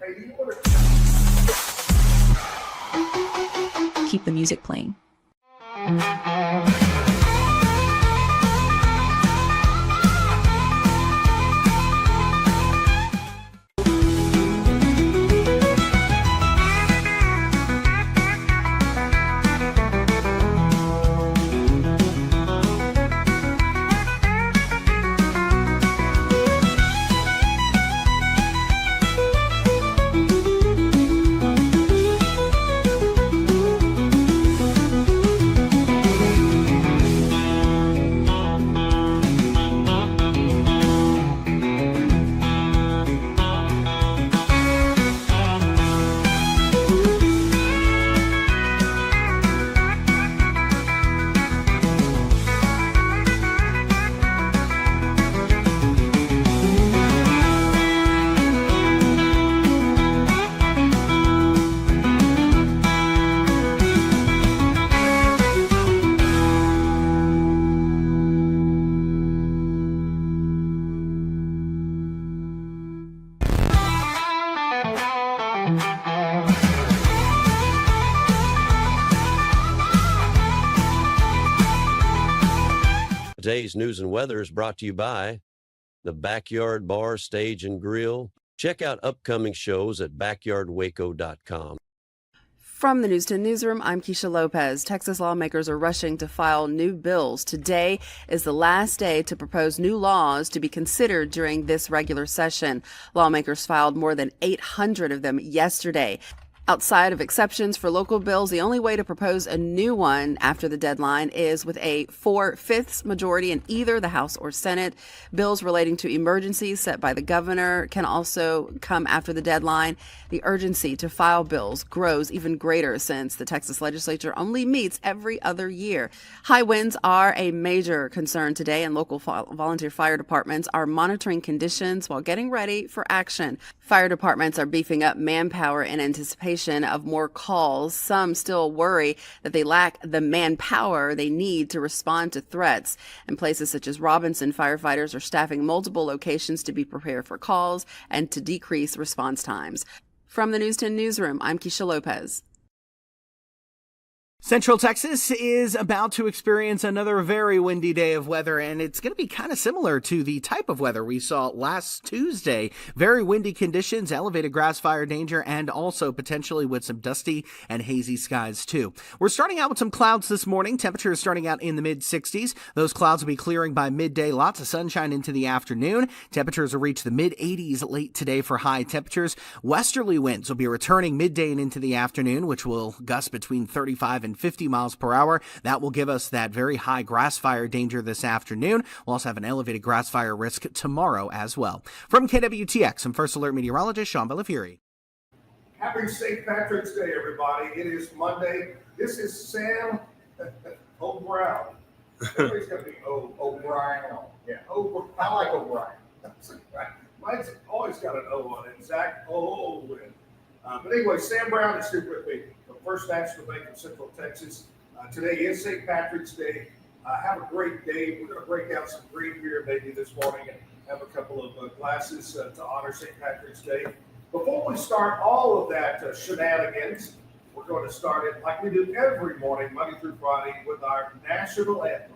Hey, do you want to Keep the music playing. Today's news and weather is brought to you by the Backyard Bar, Stage, and Grill. Check out upcoming shows at backyardwaco.com. From the News 10 Newsroom, I'm Keisha Lopez. Texas lawmakers are rushing to file new bills. Today is the last day to propose new laws to be considered during this regular session. Lawmakers filed more than 800 of them yesterday. Outside of exceptions for local bills, the only way to propose a new one after the deadline is with a 4/5 majority in either the House or Senate. Bills relating to emergencies set by the governor can also come after the deadline. The urgency to file bills grows even greater since the Texas legislature only meets every other year. High winds are a major concern today, and local volunteer fire departments are monitoring conditions while getting ready for action. Fire departments are beefing up manpower in anticipation of more calls. Some still worry that they lack the manpower they need to respond to threats. In places such as Robinson, firefighters are staffing multiple locations to be prepared for calls and to decrease response times. From the News 10 Newsroom, I'm Keisha Lopez. Central Texas is about to experience another very windy day of weather, and it's going to be kind of similar to the type of weather we saw last Tuesday. Very windy conditions, elevated grass fire danger, and also potentially with some dusty and hazy skies too. We're starting out with some clouds this morning. Temperatures starting out in the mid-60s. Those clouds will be clearing by midday. Lots of sunshine into the afternoon. Temperatures will reach the mid-80s late today for high temperatures. Westerly winds will be returning midday and into the afternoon, which will gust between 35 and 50 miles per hour. That will give us that very high grass fire danger this afternoon. We'll also have an elevated grass fire risk tomorrow as well. From KWTX, I'm First Alert meteorologist Sean Bellafieri. Happy St. Patrick's Day, everybody. It is Monday. This is Sam O'Brien. Everybody's going to be O'Brien. Yeah, I like O'Brien. Mine's always got an O on it. Zach Owen. But anyway, Sam Brown is here with me. First National Bank of Central Texas. Today is St. Patrick's Day. Have a great day. We're going to break out some green beer maybe this morning and have a couple of glasses to honor St. Patrick's Day. Before we start all of that shenanigans, we're going to start it like we do every morning, Monday through Friday, with our national anthem.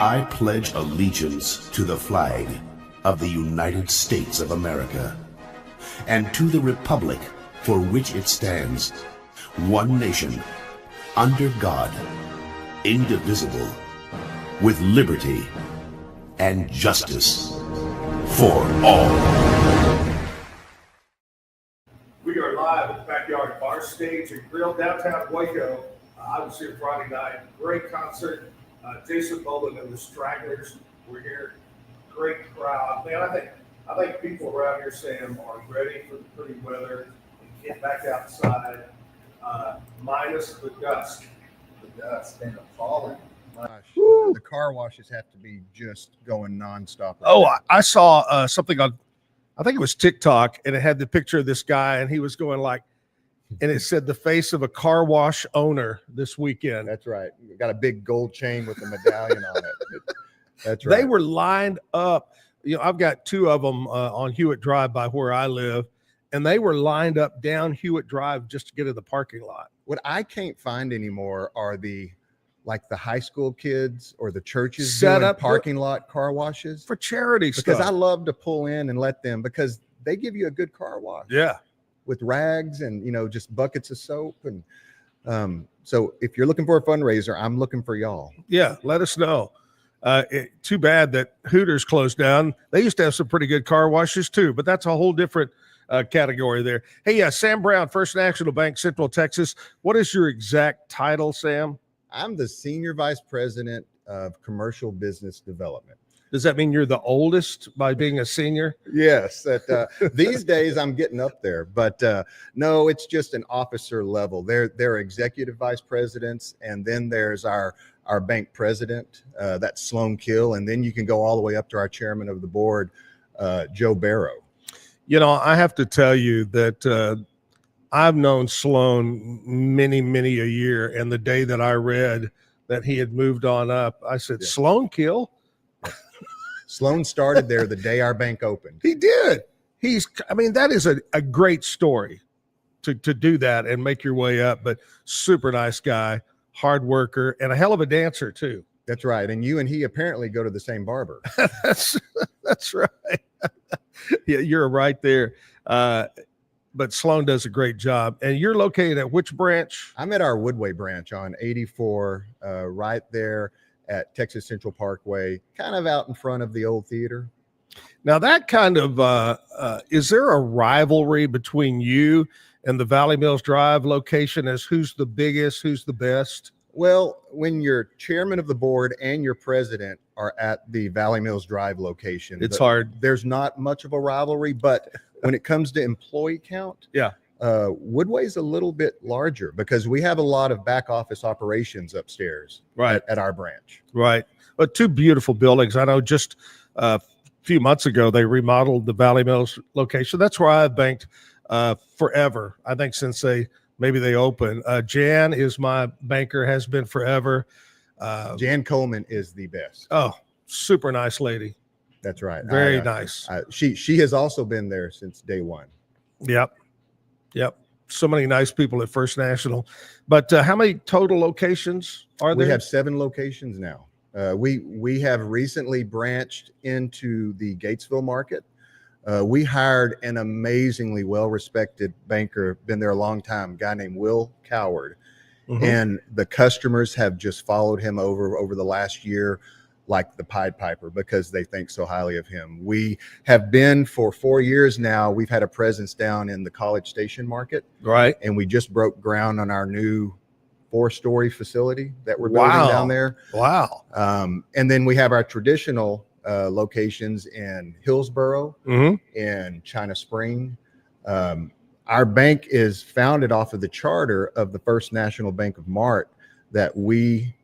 I pledge allegiance to the flag of the United States of America and to the republic for which it stands, one nation, under God, indivisible, with liberty and justice for all. We are live at the Backyard Bar Stage and Grill, downtown Waco. I was here Friday night. Great concert. Jason Boland and the Stragglers were here. Great crowd. Man, I think people around here, Sam, are ready for the pretty weather and get back outside, minus the dust. The dust and the falling. Gosh, the car washes have to be just going nonstop. Oh, I saw something on, I think it was TikTok, and it had the picture of this guy, and he was going like, and it said the face of a car wash owner this weekend. That's right. Got a big gold chain with a medallion on it. That's right. They were lined up. You know, I've got two of them on Hewitt Drive by where I live, and they were lined up down Hewitt Drive just to get to the parking lot. What I can't find anymore are the high school kids or the churches Set doing up parking lot car washes For charity because stuff. I love to pull in and let them, because they give you a good car wash. Yeah. With rags and, you know, just buckets of soap. And so if you're looking for a fundraiser, I'm looking for y'all. Yeah, let us know. Too bad that Hooters closed down. They used to have some pretty good car washes too, but that's a whole different category there. Hey, Sam Brown, First National Bank, Central Texas. What is your exact title, Sam? I'm the Senior Vice President of Commercial Business Development. Does that mean you're the oldest by being a senior? Yes. These days I'm getting up there, but no, it's just an officer level. They're executive vice presidents, and then there's our bank president, that's Sloan Kill, and then you can go all the way up to our chairman of the board, Joe Barrow. You know, I have to tell you that I've known Sloan many a year, and the day that I read that he had moved on up, I said, yeah. Sloan Kill? Sloan started there the day our bank opened. He did. That is a great story to do that and make your way up, but super nice guy, hard worker, and a hell of a dancer too. That's right. And you and he apparently go to the same barber. That's right. Yeah, you're right there. But Sloan does a great job. And you're located at which branch? I'm at our Woodway branch on 84, right there at Texas Central Parkway, kind of out in front of the old theater. Now that kind of, is there a rivalry between you and the Valley Mills Drive location as who's the biggest, who's the best? Well, when your chairman of the board and your president are at the Valley Mills Drive location, it's hard. There's not much of a rivalry, but when it comes to employee count, yeah, Woodway's a little bit larger because we have a lot of back office operations upstairs, right, at our branch. Right. But two beautiful buildings. I know just a few months ago, they remodeled the Valley Mills location. That's where I've banked forever. I think since they opened. Jan is my banker, has been forever. Jan Coleman is the best. Oh, super nice lady. That's right. Very nice. She has also been there since day one. Yep. So many nice people at First National. But how many total locations are there? We have 7 locations now. We have recently branched into the Gatesville market. We hired an amazingly well-respected banker, been there a long time, a guy named Will Coward. And the customers have just followed him over the last year like the Pied Piper because they think so highly of him. We have been for 4 years now. We've had a presence down in the College Station market. Right. And we just broke ground on our new 4-story facility that we're building down there. Wow. And then we have our traditional locations in Hillsboro, in China Spring. Our bank is founded off of the charter of the First National Bank of Mart that we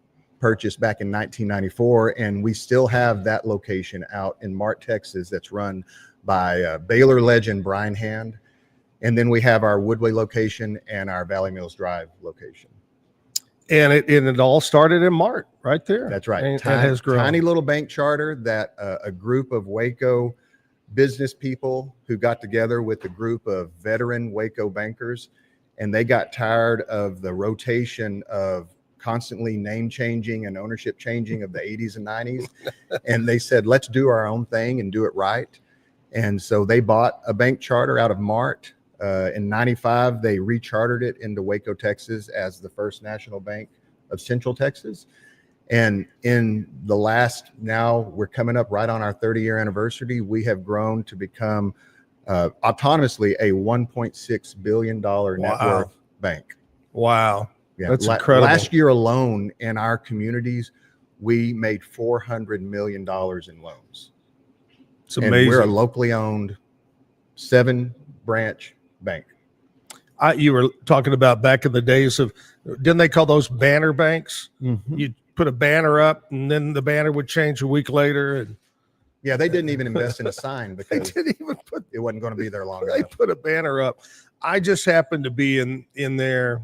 purchased back in 1994, and we still have that location out in Mart, Texas, that's run by Baylor legend Bryan. And then we have our Woodway location and our Valley Mills Drive location. And it all started in Mart right there. That's right. And it has grown. Tiny little bank charter that a group of Waco business people who got together with a group of veteran Waco bankers, and they got tired of the rotation of constantly name changing and ownership changing of the 80s and 90s. And they said, let's do our own thing and do it right. And so they bought a bank charter out of Mart. In 95, they rechartered it into Waco, Texas as the First National Bank of Central Texas. And in the last, now we're coming up right on our 30-year anniversary, we have grown to become autonomously a $1.6 billion net worth bank. Wow. Yeah, that's incredible. Last year alone in our communities, we made $400 million in loans. It's amazing. And we're a locally owned 7-branch bank. You were talking about back in the days of, didn't they call those banner banks? You'd put a banner up and then the banner would change a week later. And yeah, they didn't even invest in a sign because they didn't even put, it wasn't going to be there long they enough. put a banner up. I just happened to be in there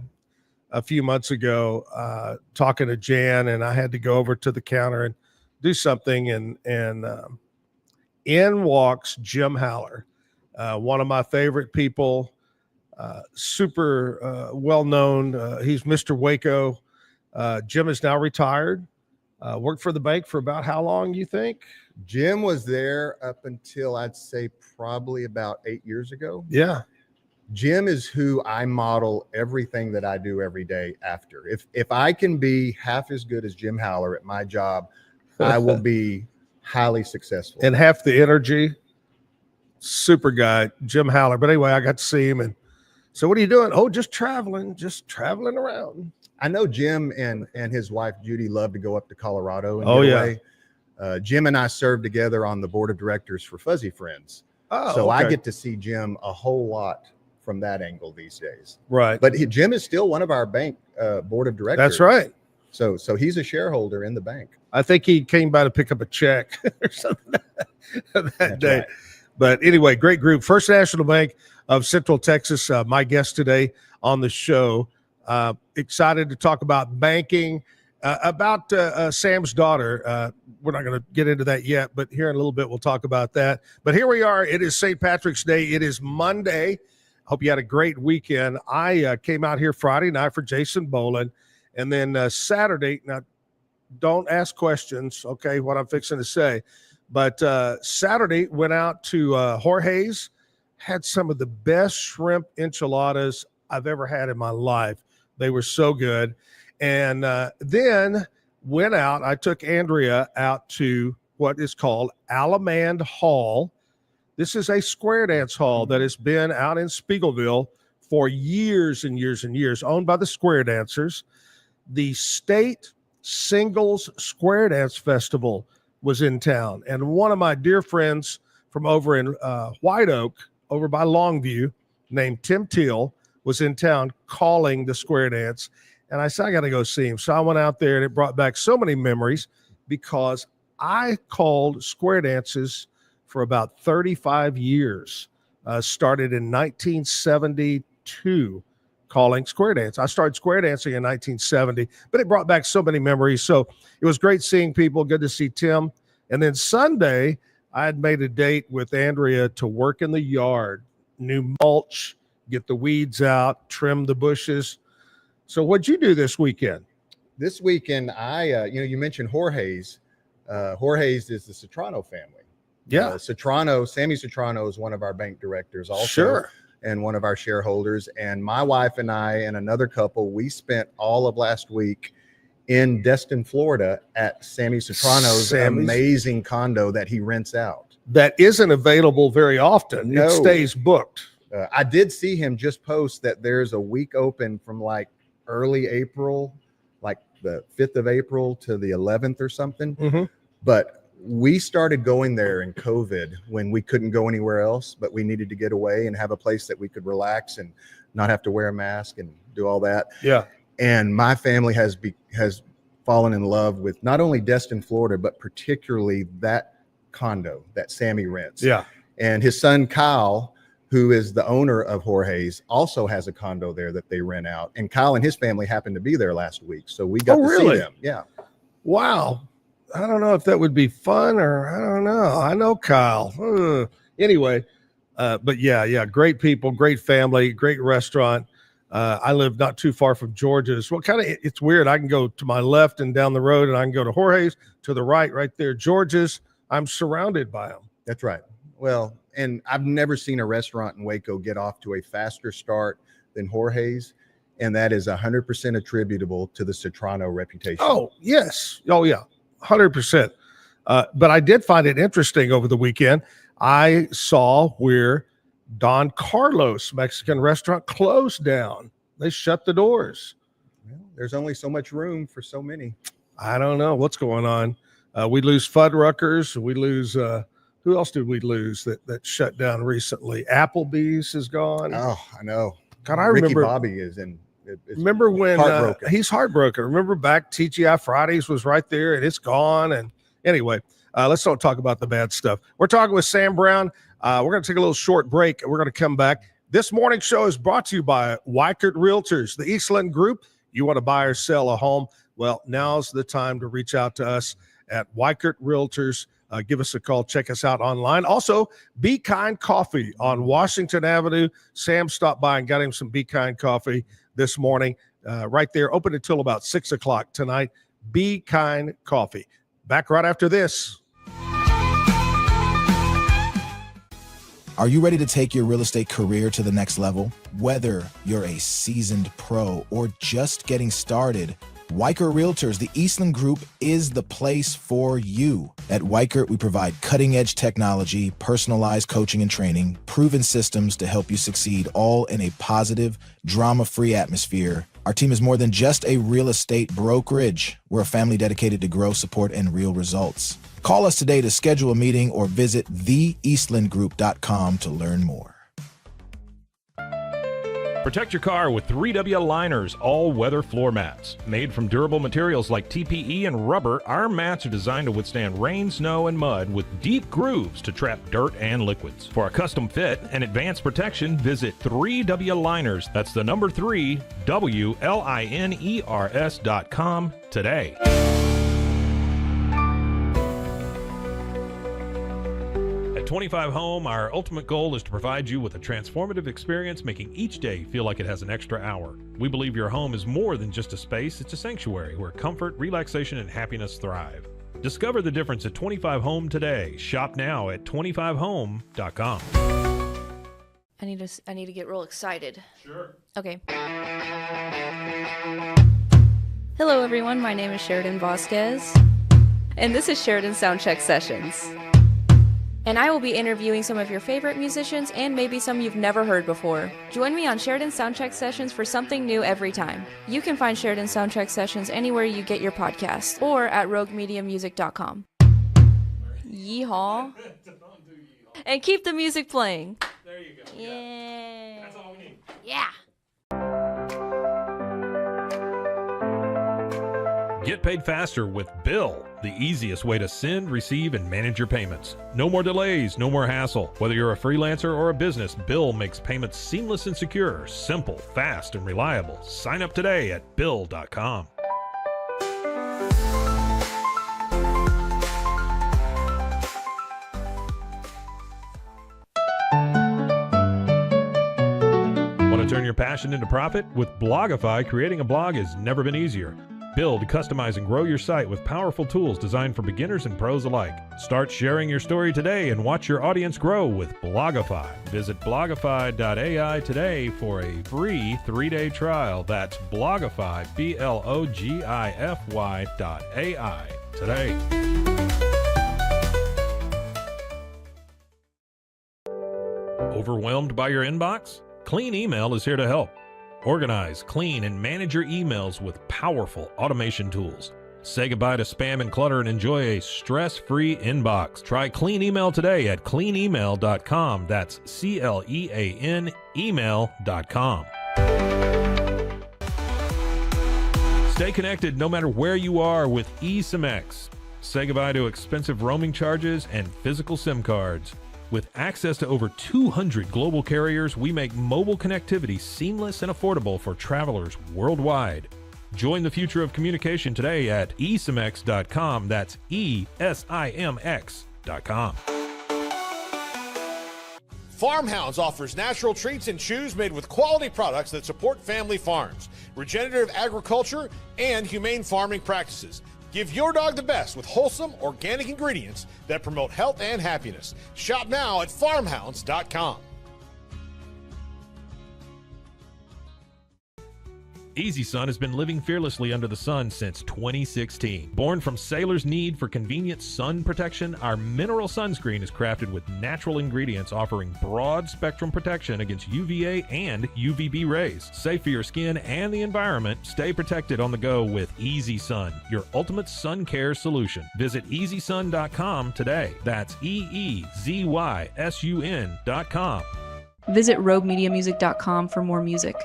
a few months ago talking to Jan, and I had to go over to the counter and do something. And in walks Jim Haller, one of my favorite people, super well-known. He's Mr. Waco. Jim is now retired. Worked for the bank for about how long, you think? Jim was there up until I'd say probably about 8 years ago. Yeah. Jim is who I model everything that I do every day after. If I can be half as good as Jim Haller at my job, I will be highly successful. And half the energy. Super guy, Jim Haller. But anyway, I got to see him. And so what are you doing? Oh, just traveling around. I know Jim and his wife, Judy, love to go up to Colorado and get away. Jim and I served together on the board of directors for Fuzzy Friends. Oh, so okay. I get to see Jim a whole lot from that angle these days. Right. But Jim is still one of our bank board of directors. That's right. So he's a shareholder in the bank. I think he came by to pick up a check or something that day. Right. But anyway, great group. First National Bank of Central Texas, my guest today on the show. Excited to talk about banking, about Sam's daughter. We're not going to get into that yet, but here in a little bit, we'll talk about that. But here we are. It is St. Patrick's Day. It is Monday. Hope you had a great weekend. I came out here Friday night for Jason Boland, and then Saturday. Now, don't ask questions, okay, what I'm fixing to say. But Saturday, went out to Jorge's, had some of the best shrimp enchiladas I've ever had in my life. They were so good. And then went out. I took Andrea out to what is called Alamand Hall. This is a square dance hall that has been out in Spiegelville for years and years and years, owned by the Square Dancers. The State Singles Square Dance Festival was in town. And one of my dear friends from over in White Oak, over by Longview, named Tim Teal, was in town calling the square dance. And I said, I got to go see him. So I went out there, and it brought back so many memories because I called square dances for about 35 years. Started in 1972 calling square dance. I started square dancing in 1970, but it brought back so many memories. So it was great seeing people. Good to see Tim. And then Sunday, I had made a date with Andrea to work in the yard, new mulch, get the weeds out, trim the bushes. So what'd you do this weekend? This weekend, you mentioned Jorge's. Jorge's is the Citrano family. Yeah. Sammy Citrano is one of our bank directors also. Sure. and one of our shareholders. And my wife and I and another couple, we spent all of last week in Destin, Florida at Sammy Soprano's amazing condo that he rents out. That isn't available very often. No. It stays booked. I did see him just post that there's a week open from like early April, like the 5th of April to the 11th or something. Mm-hmm. But we started going there in COVID when we couldn't go anywhere else, but we needed to get away and have a place that we could relax and not have to wear a mask and do all that. Yeah. And my family has fallen in love with not only Destin, Florida, but particularly that condo that Sammy rents. Yeah. And his son, Kyle, who is the owner of Jorge's, also has a condo there that they rent out. And Kyle and his family happened to be there last week. So we got to see them. Yeah. Wow. I don't know if that would be fun or I don't know. I know Kyle. Anyway, but yeah, great people, great family, great restaurant. I live not too far from George's. Well, it's weird. I can go to my left and down the road, and I can go to Jorge's to the right there. George's, I'm surrounded by them. That's right. Well, and I've never seen a restaurant in Waco get off to a faster start than Jorge's. And that is 100% attributable to the Soprano reputation. Oh, yes. Oh, yeah. 100%. But I did find it interesting over the weekend. I saw where Don Carlos Mexican restaurant closed down. They shut the doors. Well, there's only so much room for so many. I don't know what's going on. We lose Fuddruckers. We lose, who else did we lose that shut down recently? Applebee's is gone. Oh, I know. God, I Ricky remember. Bobby is in. Remember when he's heartbroken. Remember back TGI Fridays was right there and it's gone. And anyway, let's don't talk about the bad stuff. We're talking with Sam Brown. We're going to take a little short break and we're going to come back. This morning's show is brought to you by Waco Realtors, the Eastland Group. You want to buy or sell a home? Well, now's the time to reach out to us at Waco Realtors. Give us a call. Check us out online. Also, Be Kind Coffee on Washington Avenue. Sam stopped by and got him some Be Kind coffee this morning, right there, open until about 6 o'clock tonight. Be Kind Coffee. Back right after this. Are you ready to take your real estate career to the next level? Whether you're a seasoned pro or just getting started, Waco Realtors, the Eastland Group, is the place for you. At Waco, we provide cutting-edge technology, personalized coaching and training, proven systems to help you succeed, all in a positive, drama-free atmosphere. Our team is more than just a real estate brokerage. We're a family dedicated to growth, support, and real results. Call us today to schedule a meeting or visit theeastlandgroup.com to learn more. Protect your car with 3W Liners all-weather floor mats. Made from durable materials like TPE and rubber, our mats are designed to withstand rain, snow, and mud with deep grooves to trap dirt and liquids. For a custom fit and advanced protection, visit 3W Liners. That's the number 3, WLINERS.com today. At 25 Home, our ultimate goal is to provide you with a transformative experience, making each day feel like it has an extra hour. We believe your home is more than just a space, it's a sanctuary where comfort, relaxation, and happiness thrive. Discover the difference at 25 Home today. Shop now at 25home.com. I need to get real excited. Sure. Okay. Hello everyone, my name is Sheridan Vasquez, and this is Sheridan Soundcheck Sessions. And I will be interviewing some of your favorite musicians and maybe some you've never heard before. Join me on Sheridan Soundcheck Sessions for something new every time. You can find Sheridan Soundcheck Sessions anywhere you get your podcasts or at roguemediamusic.com. Yeehaw. And keep the music playing. There you go. Yeah. That's all we need. Yeah. Get paid faster with Bill, the easiest way to send, receive, and manage your payments. No more delays, no more hassle. Whether you're a freelancer or a business, Bill makes payments seamless and secure, simple, fast, and reliable. Sign up today at Bill.com. Want to turn your passion into profit? With Blogify, creating a blog has never been easier. Build, customize, and grow your site with powerful tools designed for beginners and pros alike. Start sharing your story today and watch your audience grow with Blogify. Visit blogify.ai today for a free 3-day trial. That's Blogify, blogify.ai today. Overwhelmed by your inbox? Clean Email is here to help. Organize, clean, and manage your emails with powerful automation tools. Say goodbye to spam and clutter and enjoy a stress-free inbox. Try Clean Email today at cleanemail.com. That's CLEAN email.com. Stay connected no matter where you are with eSIM-X. Say goodbye to expensive roaming charges and physical SIM cards. With access to over 200 global carriers, we make mobile connectivity seamless and affordable for travelers worldwide. Join the future of communication today at eSIMX.com. That's ESIMX.com. Farmhounds offers natural treats and chews made with quality products that support family farms, regenerative agriculture, and humane farming practices. Give your dog the best with wholesome, organic ingredients that promote health and happiness. Shop now at farmhounds.com. Easy Sun has been living fearlessly under the sun since 2016. Born from sailors' need for convenient sun protection, our mineral sunscreen is crafted with natural ingredients offering broad spectrum protection against UVA and UVB rays. Safe for your skin and the environment, stay protected on the go with Easy Sun, your ultimate sun care solution. Visit EasySun.com today. That's EEZYSUN.com. Visit robemediamusic.com for more music.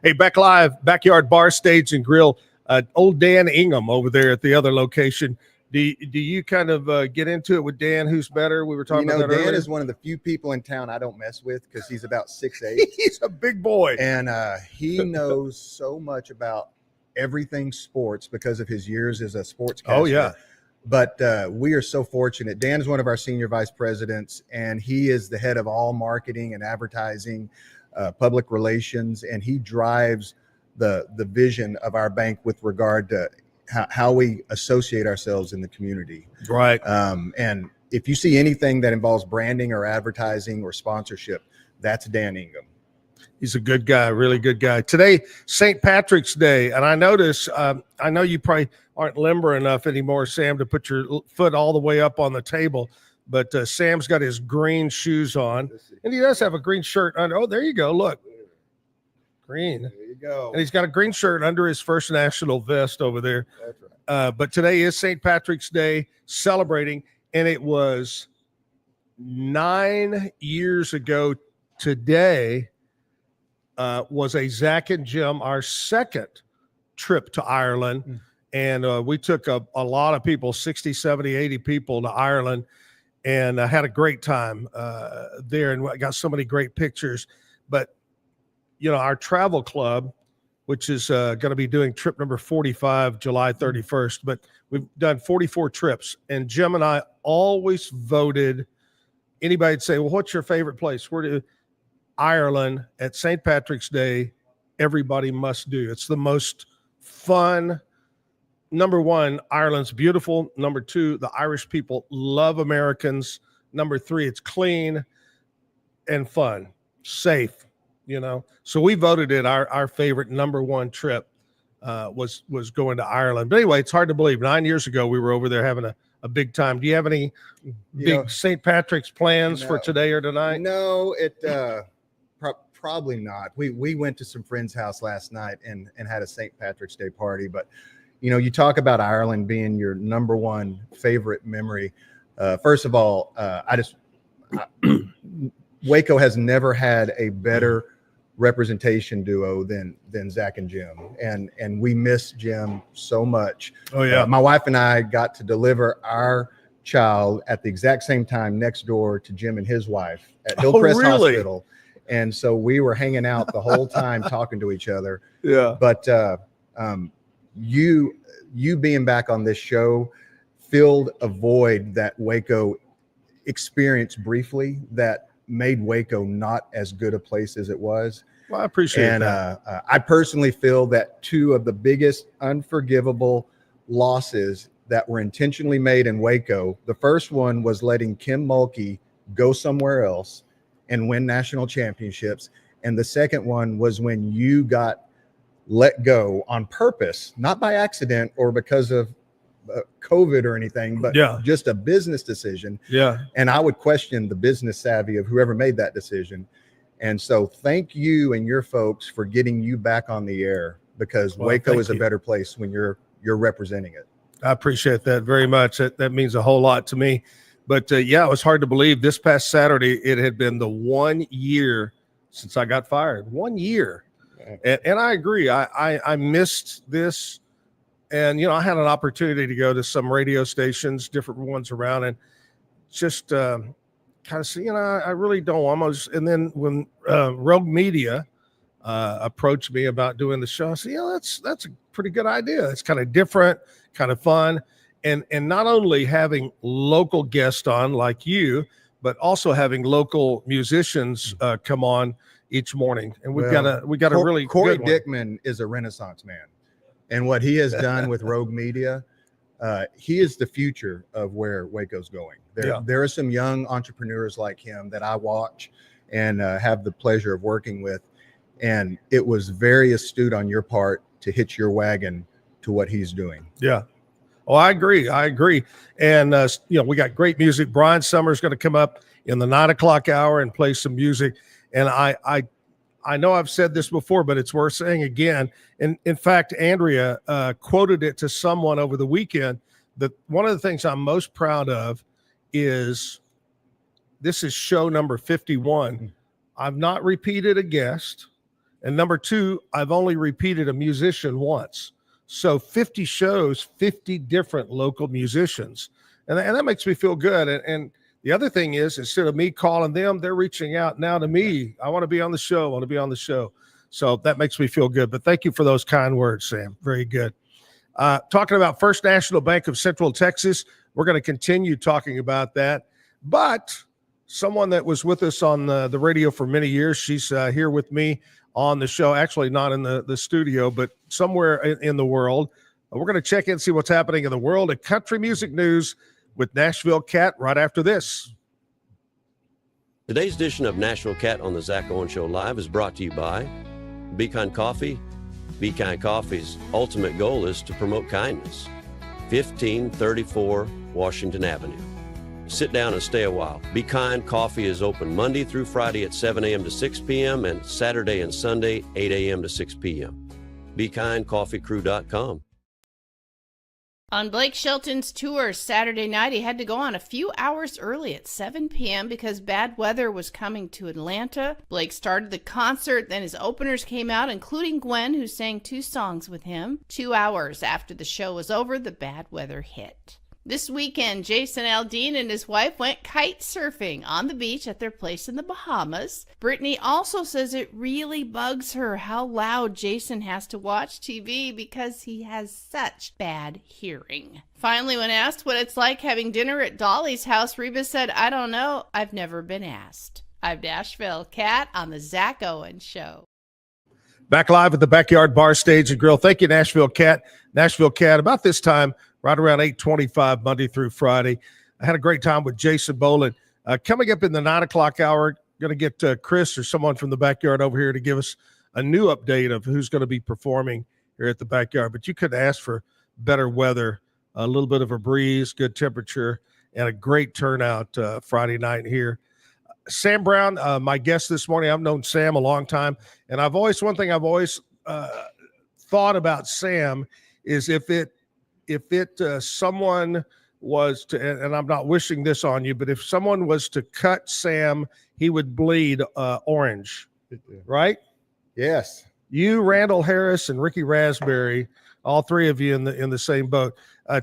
Hey, back live, Backyard Bar, Stage, and Grill. Old Dan Ingham over there at the other location. Do you kind of get into it with Dan? Who's better? We were talking about that Dan earlier. is one of the few people in town I don't mess with because he's about 6'8". He's a big boy. And he knows so much about everything sports because of his years as a sportscaster. Oh, yeah. But we are so fortunate. Dan is one of our senior vice presidents, and he is the head of all marketing and advertising, public relations, and he drives the vision of our bank with regard to how we associate ourselves in the community. Right. And if you see anything that involves branding or advertising or sponsorship, that's Dan Ingham. He's a good guy, really good guy. Today, St. Patrick's Day, and I notice, I know you probably aren't limber enough anymore, Sam, to put your foot all the way up on the table, but Sam's got his green shoes on, and he does have a green shirt under. Oh, there you go. Look, green. There you go. And he's got a green shirt under his First National vest over there. That's right. But today is St. Patrick's Day, celebrating, and it was 9 years ago today. Was a Zach and Jim, our second trip to Ireland. And we took a lot of people, 60, 70, 80 people to Ireland, and had a great time there, and got so many great pictures. But, you know, our travel club, which is going to be doing trip number 45, July 31st, but we've done 44 trips. And Jim and I always voted, anybody'd say, well, what's your favorite place? Where do Ireland at St. Patrick's Day, everybody must do. It's the most fun. Number one, Ireland's beautiful. Number two, the Irish people love Americans. Number three, it's clean and fun, safe, you know. So we voted it our favorite number one trip was going to Ireland. But anyway, it's hard to believe. 9 years ago, we were over there having a big time. Do you have any big St. Patrick's plans for today or tonight? No, probably not. We went to some friend's house last night and had a St. Patrick's Day party. But, you know, you talk about Ireland being your number one favorite memory. First of all, Waco has never had a better representation duo than Zach and Jim. And we miss Jim so much. Oh, yeah. My wife and I got to deliver our child at the exact same time next door to Jim and his wife at Hillcrest Hospital. And so we were hanging out the whole time talking to each other. Yeah. But you being back on this show filled a void that Waco experienced briefly that made Waco not as good a place as it was. Well, I appreciate that. I personally feel that two of the biggest unforgivable losses that were intentionally made in Waco, the first one was letting Kim Mulkey go somewhere else and win national championships. And the second one was when you got let go on purpose, not by accident or because of COVID or anything, but just a business decision. Yeah. And I would question the business savvy of whoever made that decision. And so thank you and your folks for getting you back on the air, because Waco is a better place when you're representing it. I appreciate that very much. That means a whole lot to me. But yeah, it was hard to believe this past Saturday, it had been the 1 year since I got fired. 1 year. And I agree. I missed this. And, I had an opportunity to go to some radio stations, different ones around, and just kind of see, I really don't almost. And then when Rogue Media approached me about doing the show, I said, that's a pretty good idea. It's kind of different, kind of fun. And not only having local guests on like you, but also having local musicians come on each morning. And we got a really Corey good one. Dickman is a Renaissance man. And what he has done with Rogue Media, he is the future of where Waco's going. There are some young entrepreneurs like him that I watch and have the pleasure of working with. And it was very astute on your part to hitch your wagon to what he's doing. Yeah. Oh, I agree. And, we got great music. Bryan Sommers going to come up in the 9:00 hour and play some music. And I know I've said this before, but it's worth saying again. And in fact, Andrea quoted it to someone over the weekend that one of the things I'm most proud of is this is show number 51. I've not repeated a guest. And number 2, I've only repeated a musician once. So 50 shows, 50 different local musicians. And that makes me feel good. And the other thing is, instead of me calling them, they're reaching out now to me. I want to be on the show. So that makes me feel good. But thank you for those kind words, Sam. Very good. Talking about First National Bank of Central Texas, we're going to continue talking about that. But someone that was with us on the radio for many years, she's here with me on the show, actually not in the studio, but somewhere in the world. We're going to check in and see what's happening in the world of country music news with Nashville Cat right after this. Today's edition of Nashville Cat on the Zach Owen Show Live is brought to you by Be Kind Coffee. Be Kind Coffee's ultimate goal is to promote kindness. 1534 Washington Avenue. Sit down and stay a while. Be Kind Coffee is open Monday through Friday at 7 a.m. to 6 p.m. and Saturday and Sunday, 8 a.m. to 6 p.m. BeKindCoffeeCrew.com. On Blake Shelton's tour Saturday night, he had to go on a few hours early at 7 p.m. because bad weather was coming to Atlanta. Blake started the concert, then his openers came out, including Gwen, who sang 2 songs with him. 2 hours after the show was over, the bad weather hit. This weekend, Jason Aldean and his wife went kite surfing on the beach at their place in the Bahamas. Brittany also says it really bugs her how loud Jason has to watch TV because he has such bad hearing. Finally, when asked what it's like having dinner at Dolly's house, Reba said, "I don't know. I've never been asked." I'm Nashville Cat on the Zach Owen Show. Back live at the Backyard Bar, Stage and Grill. Thank you, Nashville Cat. Nashville Cat, about this time, right around 8:25, Monday through Friday. I had a great time with Jason Boland. Coming up in the 9:00 hour, going to get Chris or someone from the Backyard over here to give us a new update of who's going to be performing here at the Backyard. But you couldn't ask for better weather, a little bit of a breeze, good temperature, and a great turnout Friday night here. Sam Brown, my guest this morning. I've known Sam a long time, and one thing I've always thought about Sam is if someone was to, and I'm not wishing this on you, but if someone was to cut Sam, he would bleed orange, right? Yes. You, Randall Harris, and Ricky Raspberry, all 3 of you in the same boat.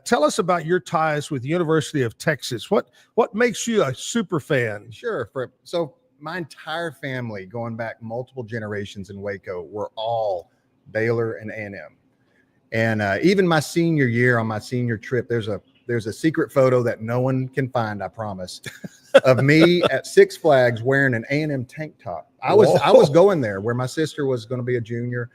Tell us about your ties with the University of Texas. What makes you a super fan? Sure. So my entire family, going back multiple generations in Waco, were all Baylor and A&M. And even my senior year, on my senior trip, there's a there's a secret photo that no one can find, I promise, of me at Six Flags wearing an A&M tank top. I was going there where my sister was going to be a junior,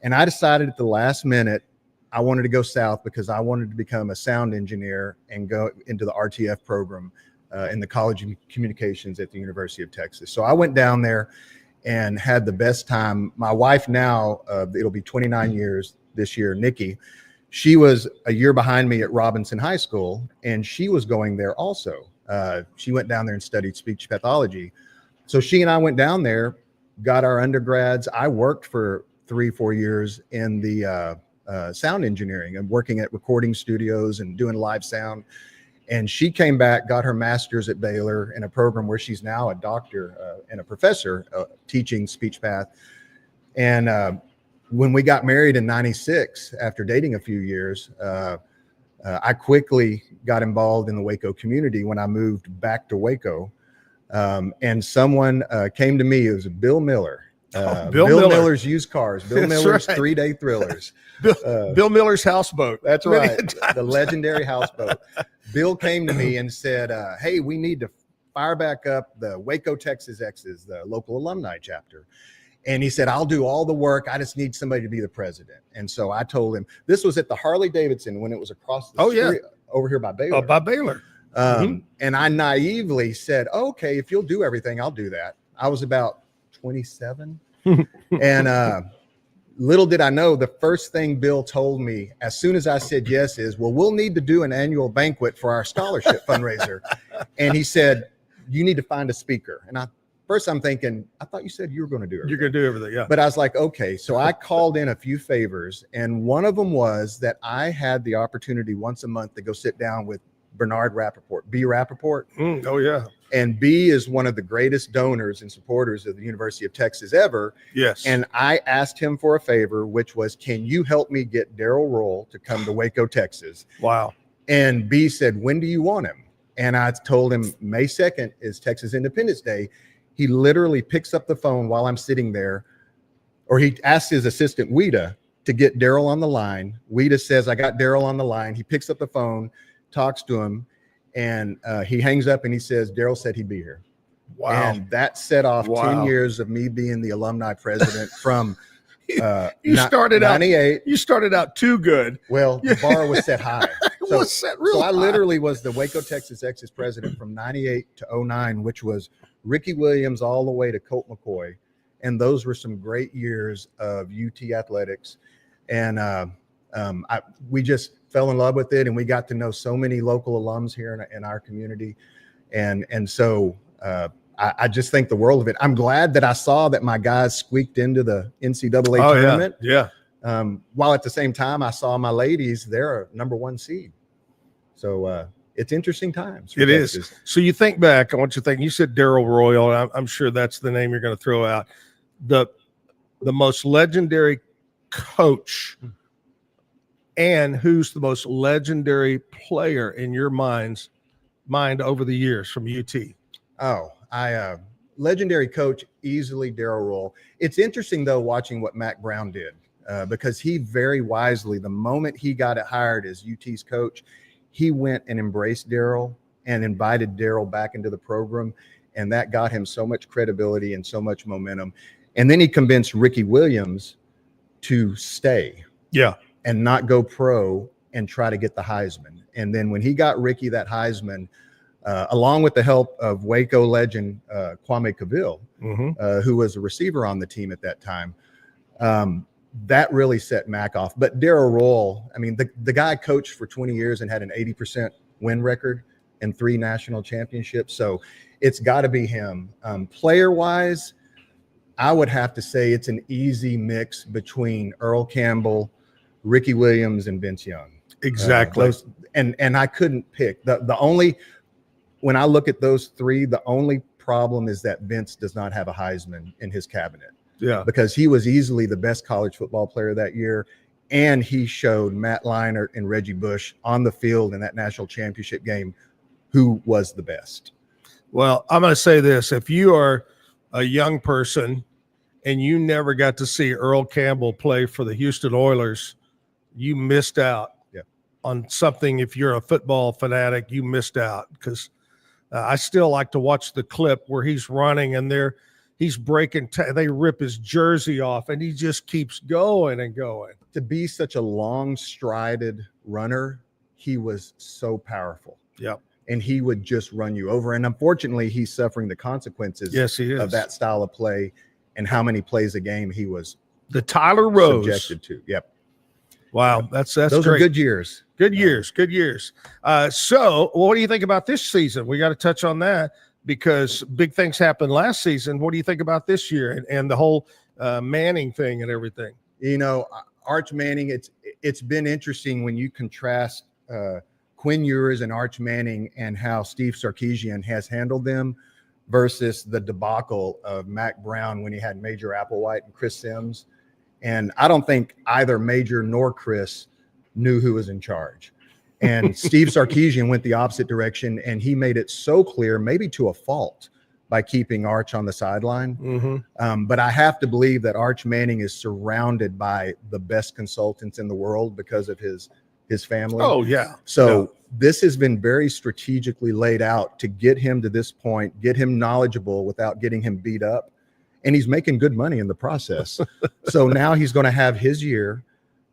and I decided at the last minute I wanted to go south because I wanted to become a sound engineer and go into the RTF program in the College of Communications at the University of Texas. So I went down there and had the best time. My wife now, it'll be 29 years this year, Nikki, she was a year behind me at Robinson High School, and she was going there also. She went down there and studied speech pathology. So she and I went down there, got our undergrads. I worked for 3-4 years in the sound engineering and working at recording studios and doing live sound. And she came back, got her master's at Baylor in a program where she's now a doctor and a professor teaching speech path. And when we got married in '96, after dating a few years, I quickly got involved in the Waco community when I moved back to Waco. And someone came to me, it was Bill Miller. Bill Miller's Used Cars, Bill Miller's right. 3-Day Thrillers. Bill Miller's houseboat. That's right. The legendary houseboat. Bill came to me and said, hey, we need to fire back up the Waco, Texas X's, the local alumni chapter. And he said, I'll do all the work. I just need somebody to be the president. And so I told him, this was at the Harley Davidson when it was across the street over here by Baylor. By Baylor. And I naively said, okay, if you'll do everything, I'll do that. I was about 27. And little did I know, the first thing Bill told me as soon as I said yes is, well, we'll need to do an annual banquet for our scholarship fundraiser. And he said, you need to find a speaker. And first I'm thinking, I thought you said you were going to do everything. You're going to do everything, yeah. But I was like, okay. So I called in a few favors. And one of them was that I had the opportunity once a month to go sit down with Bernard Rappaport, B. Rappaport. Oh, yeah. And B is one of the greatest donors and supporters of the University of Texas ever. Yes. And I asked him for a favor, which was, can you help me get Daryl Roll to come to Waco, Texas? Wow. And B said, when do you want him? And I told him May 2nd is Texas Independence Day. He literally picks up the phone while I'm sitting there, or he asks his assistant, Weta, to get Daryl on the line. Weta says, I got Daryl on the line. He picks up the phone, talks to him, and he hangs up and he says, Daryl said he'd be here. Wow. And that set off 10 years of me being the alumni president from you started 98. You started out too good. Well, the bar was set high. So, was set real I high. Literally was the Waco, Texas X's president from 98 to 09, which was Ricky Williams all the way to Colt McCoy. And those were some great years of UT athletics. And we just fell in love with it, and we got to know so many local alums here in our community. And so I just think the world of it. I'm glad that I saw that my guys squeaked into the NCAA tournament. Yeah. While at the same time, I saw my ladies, they're a #1 seed. So it's interesting times. It is. So you think back, I want you to think, you said Daryl Royal, and I'm sure that's the name you're going to throw out. The most legendary coach, and who's the most legendary player in your mind over the years from UT? Oh, legendary coach, easily Daryl Roll. It's interesting, though, watching what Mac Brown did, because he very wisely, the moment he got hired as UT's coach, he went and embraced Daryl and invited Daryl back into the program. And that got him so much credibility and so much momentum. And then he convinced Ricky Williams to stay. Yeah. And not go pro and try to get the Heisman. And then when he got Ricky that Heisman, along with the help of Waco legend Kwame Cavill, who was a receiver on the team at that time, that really set Mac off. But Daryl Roll, I mean, the guy coached for 20 years and had an 80% win record and 3 national championships. So it's got to be him. Player-wise, I would have to say it's an easy mix between Earl Campbell, Ricky Williams, and Vince Young. Exactly. And I couldn't pick. The only, when I look at those 3, the only problem is that Vince does not have a Heisman in his cabinet. Yeah. Because he was easily the best college football player that year. And he showed Matt Leinart and Reggie Bush on the field in that national championship game who was the best. Well, I'm going to say this. If you are a young person and you never got to see Earl Campbell play for the Houston Oilers, you missed out something. If you're a football fanatic, you missed out, because I still like to watch the clip where he's running and he's breaking. They rip his jersey off, and he just keeps going and going. To be such a long strided runner, he was so powerful. Yep. And he would just run you over. And unfortunately, he's suffering the consequences of that style of play and how many plays a game he was the Tyler Rose subjected to. Yep. Wow, that's those great. are good years. Good years. So what do you think about this season? We got to touch on that, because big things happened last season. What do you think about this year and the whole Manning thing and everything? You know, Arch Manning, it's been interesting when you contrast Quinn Ewers and Arch Manning and how Steve Sarkisian has handled them versus the debacle of Mac Brown when he had Major Applewhite and Chris Sims. And I don't think either Major nor Chris knew who was in charge. And Steve Sarkisian went the opposite direction, and he made it so clear, maybe to a fault, by keeping Arch on the sideline. Mm-hmm. But I have to believe that Arch Manning is surrounded by the best consultants in the world because of his family. Oh, yeah. So this has been very strategically laid out to get him to this point, get him knowledgeable without getting him beat up. And he's making good money in the process. So now he's going to have his year.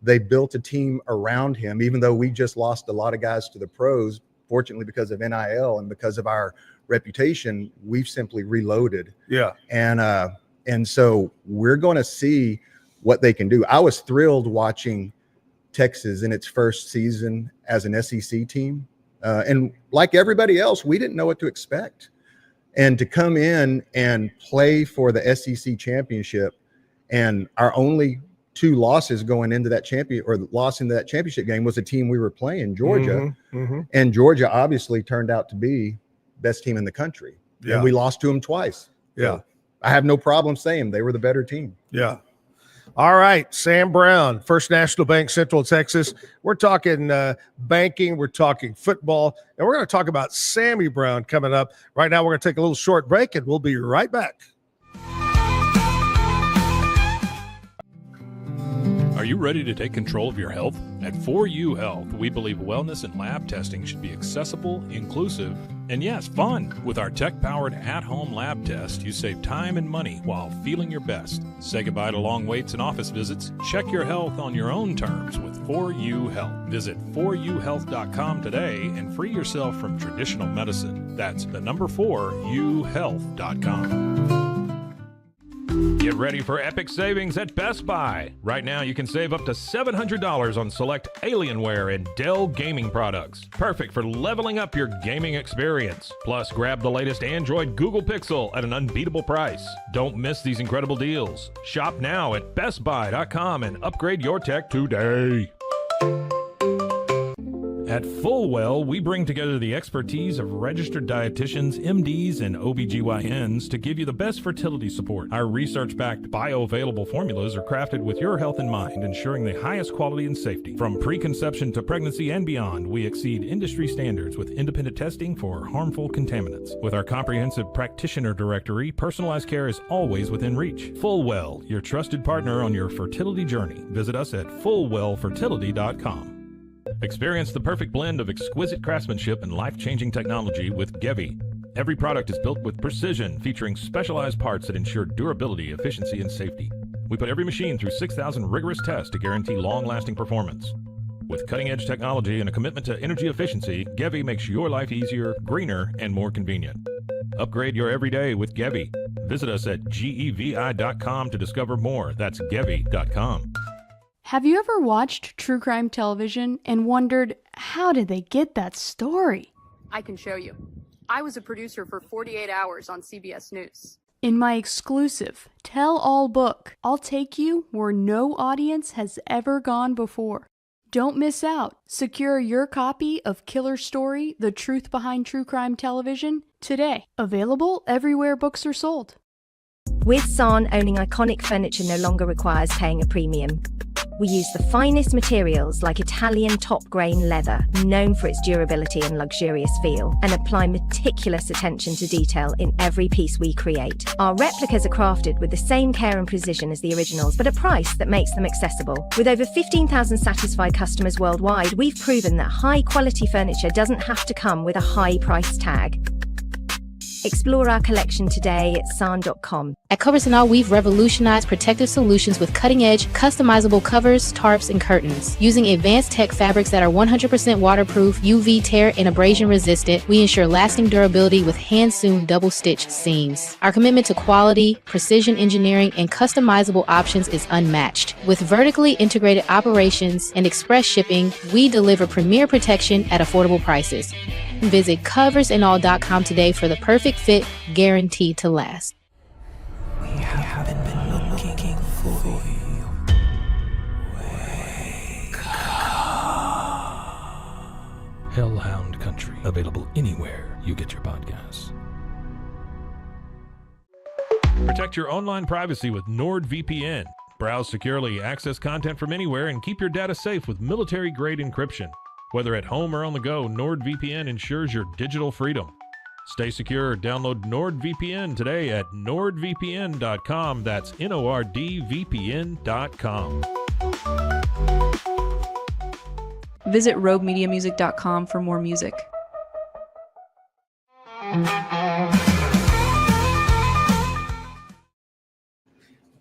They built a team around him, even though we just lost a lot of guys to the pros. Fortunately, because of NIL and because of our reputation, we've simply reloaded. Yeah. And so we're going to see what they can do. I was thrilled watching Texas in its first season as an SEC team. And like everybody else, we didn't know what to expect. And to come in and play for the SEC championship, and our only two losses going into that loss into that championship game was a team we were playing, Georgia. Mm-hmm. And Georgia obviously turned out to be best team in the country. Yeah. And we lost to them twice. Yeah. So I have no problem saying they were the better team. Yeah. All right, Sam Brown, First National Bank, Central Texas. We're talking banking, we're talking football, and we're going to talk about Sammy Brown coming up. Right now, we're going to take a little short break, and we'll be right back. Are you ready to take control of your health? At 4U Health, we believe wellness and lab testing should be accessible, inclusive, and yes, fun. With our tech-powered at-home lab test, you save time and money while feeling your best. Say goodbye to long waits and office visits. Check your health on your own terms with 4U Health. Visit 4uhealth.com today and free yourself from traditional medicine. That's the number 4uhealth.com. Get ready for epic savings at Best Buy. Right now, you can save up to $700 on select Alienware and Dell gaming products. Perfect for leveling up your gaming experience. Plus, grab the latest Android Google Pixel at an unbeatable price. Don't miss these incredible deals. Shop now at bestbuy.com and upgrade your tech today. At Fullwell, we bring together the expertise of registered dietitians, MDs, and OBGYNs to give you the best fertility support. Our research-backed bioavailable formulas are crafted with your health in mind, ensuring the highest quality and safety. From preconception to pregnancy and beyond, we exceed industry standards with independent testing for harmful contaminants. With our comprehensive practitioner directory, personalized care is always within reach. Fullwell, your trusted partner on your fertility journey. Visit us at fullwellfertility.com. Experience the perfect blend of exquisite craftsmanship and life-changing technology with Gevi. Every product is built with precision, featuring specialized parts that ensure durability, efficiency, and safety. We put every machine through 6,000 rigorous tests to guarantee long-lasting performance. With cutting-edge technology and a commitment to energy efficiency, Gevi makes your life easier, greener, and more convenient. Upgrade your everyday with Gevi. Visit us at gevi.com to discover more. That's gevi.com. Have you ever watched true crime television and wondered, how did they get that story? I can show you. I was a producer for 48 Hours on CBS News. In my exclusive tell-all book, I'll take you where no audience has ever gone before. Don't miss out. Secure your copy of Killer Story, The Truth Behind True Crime Television today. Available everywhere books are sold. With San, owning iconic furniture no longer requires paying a premium. We use the finest materials like Italian top-grain leather, known for its durability and luxurious feel, and apply meticulous attention to detail in every piece we create. Our replicas are crafted with the same care and precision as the originals, but a price that makes them accessible. With over 15,000 satisfied customers worldwide, we've proven that high-quality furniture doesn't have to come with a high price tag. Explore our collection today at san.com. At Covers and All, we've revolutionized protective solutions with cutting-edge, customizable covers, tarps, and curtains. Using advanced tech fabrics that are 100% waterproof, UV tear, and abrasion resistant, we ensure lasting durability with hand-sewn double-stitch seams. Our commitment to quality, precision engineering, and customizable options is unmatched. With vertically integrated operations and express shipping, we deliver premier protection at affordable prices. Visit coversandall.com today for the perfect fit, guaranteed to last. We haven't been looking for you. Hellhound Country, available anywhere you get your podcasts. Protect your online privacy with NordVPN. Browse securely, access content from anywhere, and keep your data safe with military-grade encryption. Whether at home or on the go, NordVPN ensures your digital freedom. Stay secure. Download NordVPN today at nordvpn.com. That's NORDVPN.com. Visit roguemediamusic.com for more music.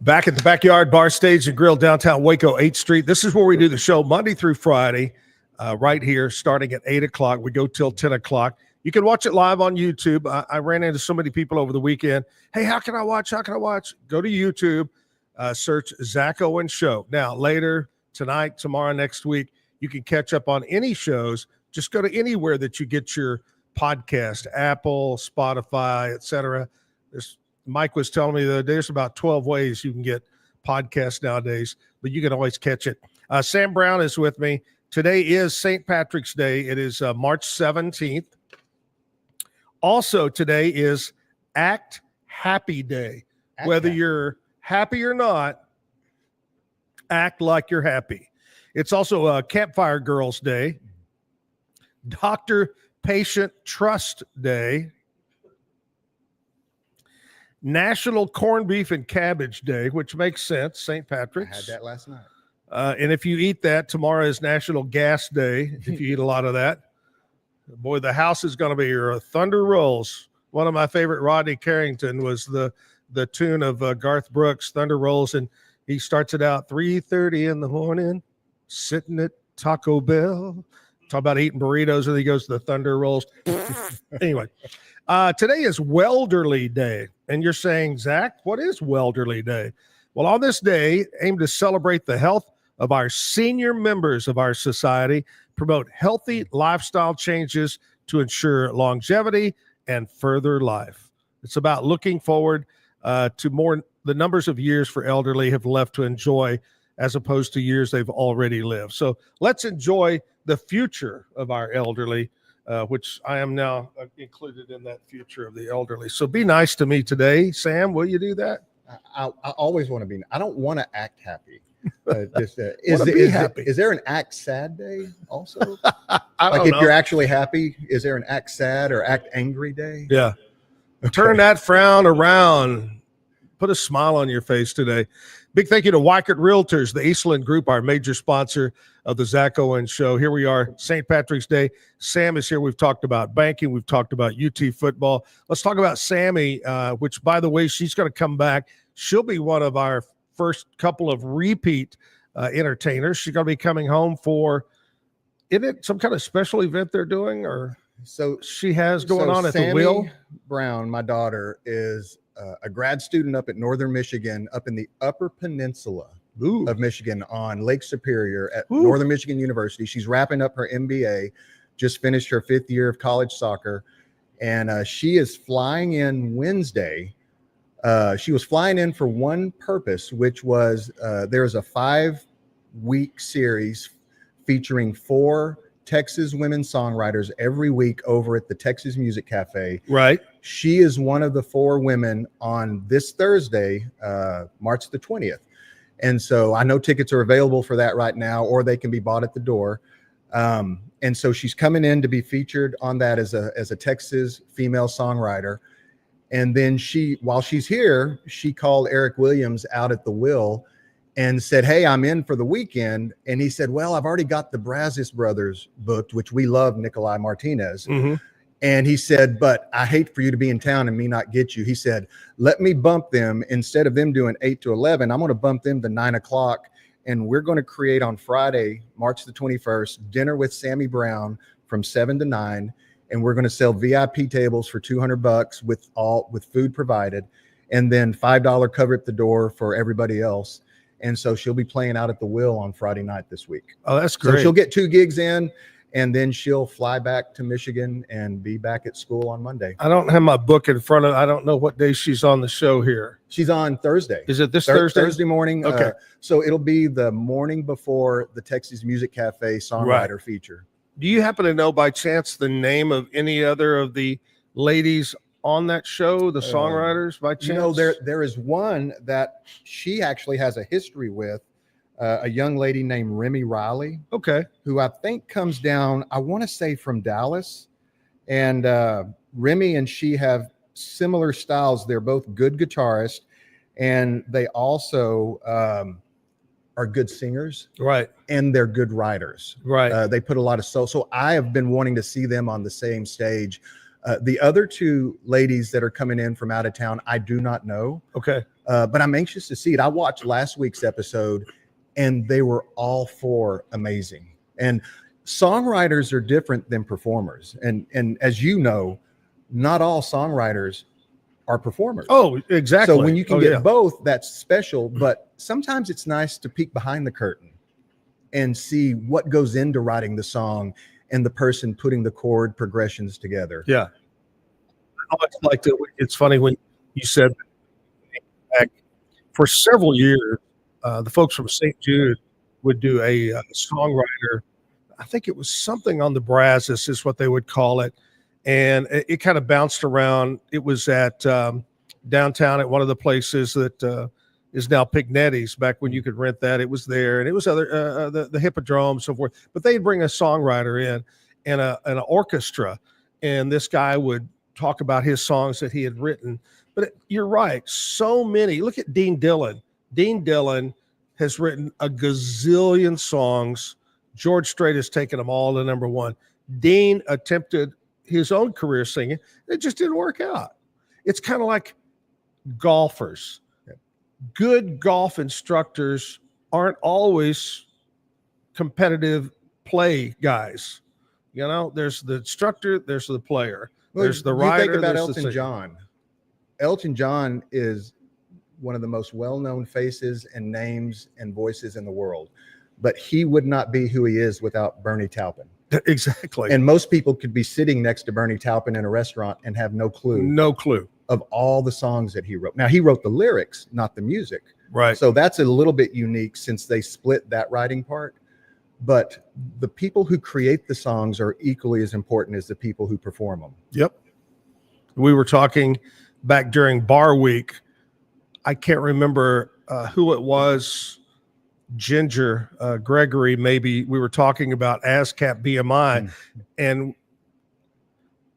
Back at the Backyard Bar, Stage and Grill, downtown Waco, 8th Street. This is where we do the show Monday through Friday, right here, starting at 8 o'clock. We go till 10 o'clock. You can watch it live on YouTube. I ran into so many people over the weekend. Hey, how can I watch? How can I watch? Go to YouTube, search Zach Owen Show. Now, later, tonight, tomorrow, next week, you can catch up on any shows. Just go to anywhere that you get your podcast, Apple, Spotify, etc. Mike was telling me that there's about 12 ways you can get podcasts nowadays, but you can always catch it. Sam Brown is with me. Today is St. Patrick's Day. It is March 17th. Also, today is Act Happy Day. Whether you're happy or not, act like you're happy. It's also Campfire Girls Day, Doctor-Patient Trust Day, National Corned Beef and Cabbage Day, which makes sense, St. Patrick's. I had that last night. And if you eat that, tomorrow is National Gas Day, if you eat a lot of that. Boy, the house is going to be your Thunder Rolls. One of my favorite Rodney Carrington was the tune of Garth Brooks, Thunder Rolls, and he starts it out 3:30 in the morning, sitting at Taco Bell, talk about eating burritos, and he goes to the Thunder Rolls. Anyway, today is Welderly Day, and you're saying, Zach, what is Welderly Day? Well, on this day, aim to celebrate the health of our senior members of our society, promote healthy lifestyle changes to ensure longevity and further life. It's about looking forward to more the numbers of years for elderly have left to enjoy as opposed to years they've already lived. So let's enjoy the future of our elderly, which I am now included in that future of the elderly. So be nice to me today. Sam, will you do that? I always want to be. I don't want to act happy. Is there an act sad day also? Like if you're actually happy, is there an act sad or act angry day? Yeah. Okay. Turn that frown around. Put a smile on your face today. Big thank you to Waco Realtors, the Eastland Group, our major sponsor of the Zach Owen Show. Here we are, St. Patrick's Day. Sam is here. We've talked about banking. We've talked about UT football. Let's talk about Sammy, which, by the way, she's going to come back. She'll be one of our first couple of repeat entertainers. She's going to be coming home for, isn't it some kind of special event they're doing? Or so she has going on at Sammy the Wheel? Brown, my daughter, is a grad student up at Northern Michigan, up in the Upper Peninsula of Michigan on Lake Superior at Northern Michigan University. She's wrapping up her MBA, just finished her 5th year of college soccer, and she is flying in Wednesday. She was flying in for one purpose, which was there's a 5-week series featuring 4 Texas women songwriters every week over at the Texas Music Cafe. Right. She is one of the 4 women on this Thursday, March the 20th. And so I know tickets are available for that right now, or they can be bought at the door. And so she's coming in to be featured on that as a Texas female songwriter. And then while she's here, she called Eric Williams out at the Will and said, "Hey, I'm in for the weekend." And he said, "Well, I've already got the Brazos brothers booked," which we love, Nikolai Martinez. Mm-hmm. And he said, "But I hate for you to be in town and me not get you." He said, "Let me bump them. Instead of them doing 8 to 11, I'm going to bump them to 9 o'clock. And we're going to create on Friday, March the 21st, dinner with Sammy Brown from 7 to 9. And we're going to sell VIP tables for $200 with food provided. And then $5 cover at the door for everybody else." And so she'll be playing out at the Will on Friday night this week. Oh, that's great. So she'll get 2 gigs in, and then she'll fly back to Michigan and be back at school on Monday. I don't have my book in front of. I don't know what day she's on the show here. She's on Thursday. Is it this Thursday? Thursday morning. Okay. So it'll be the morning before the Texas Music Cafe songwriter feature. Do you happen to know by chance the name of any other of the ladies on that show, the songwriters, by chance? You know, there is one that she actually has a history with, a young lady named Remy Riley. Okay. Who I think comes down, I want to say from Dallas. And Remy and she have similar styles. They're both good guitarists, and they also are good singers. Right. And they're good writers. Right. They put a lot of soul. So I have been wanting to see them on the same stage. The other 2 ladies that are coming in from out of town, I do not know. Okay. But I'm anxious to see it. I watched last week's episode, and they were all 4 amazing. And songwriters are different than performers. And as you know, not all songwriters are performers. Oh, exactly. So when you can get both, that's special. But sometimes it's nice to peek behind the curtain and see what goes into writing the song and the person putting the chord progressions together. Yeah. I always liked it. It's funny when you said back for several years, the folks from St. Jude would do a songwriter. I think it was something on the Brazos is what they would call it. And it kind of bounced around. It was at downtown at one of the places that is now Pignetti's. Back when you could rent that, it was there, and it was other the Hippodrome, so forth. But they'd bring a songwriter in and an orchestra, and this guy would talk about his songs that he had written. But you're right, so many. Look at Dean Dillon. Dean Dillon has written a gazillion songs. George Strait has taken them all to #1. Dean attempted his own career singing. It just didn't work out. It's kind of like golfers. Good golf instructors aren't always competitive play guys. You know, there's the instructor, there's the player, there's the writer. You think about Elton John. Elton John is one of the most well-known faces and names and voices in the world, but he would not be who he is without Bernie Taupin. Exactly. And most people could be sitting next to Bernie Taupin in a restaurant and have no clue of all the songs that he wrote. Now, he wrote the lyrics, not the music. Right. So that's a little bit unique since they split that writing part. But the people who create the songs are equally as important as the people who perform them. Yep. We were talking back during Bar Week. I can't remember who it was. Ginger Gregory, maybe. We were talking about ASCAP BMI, and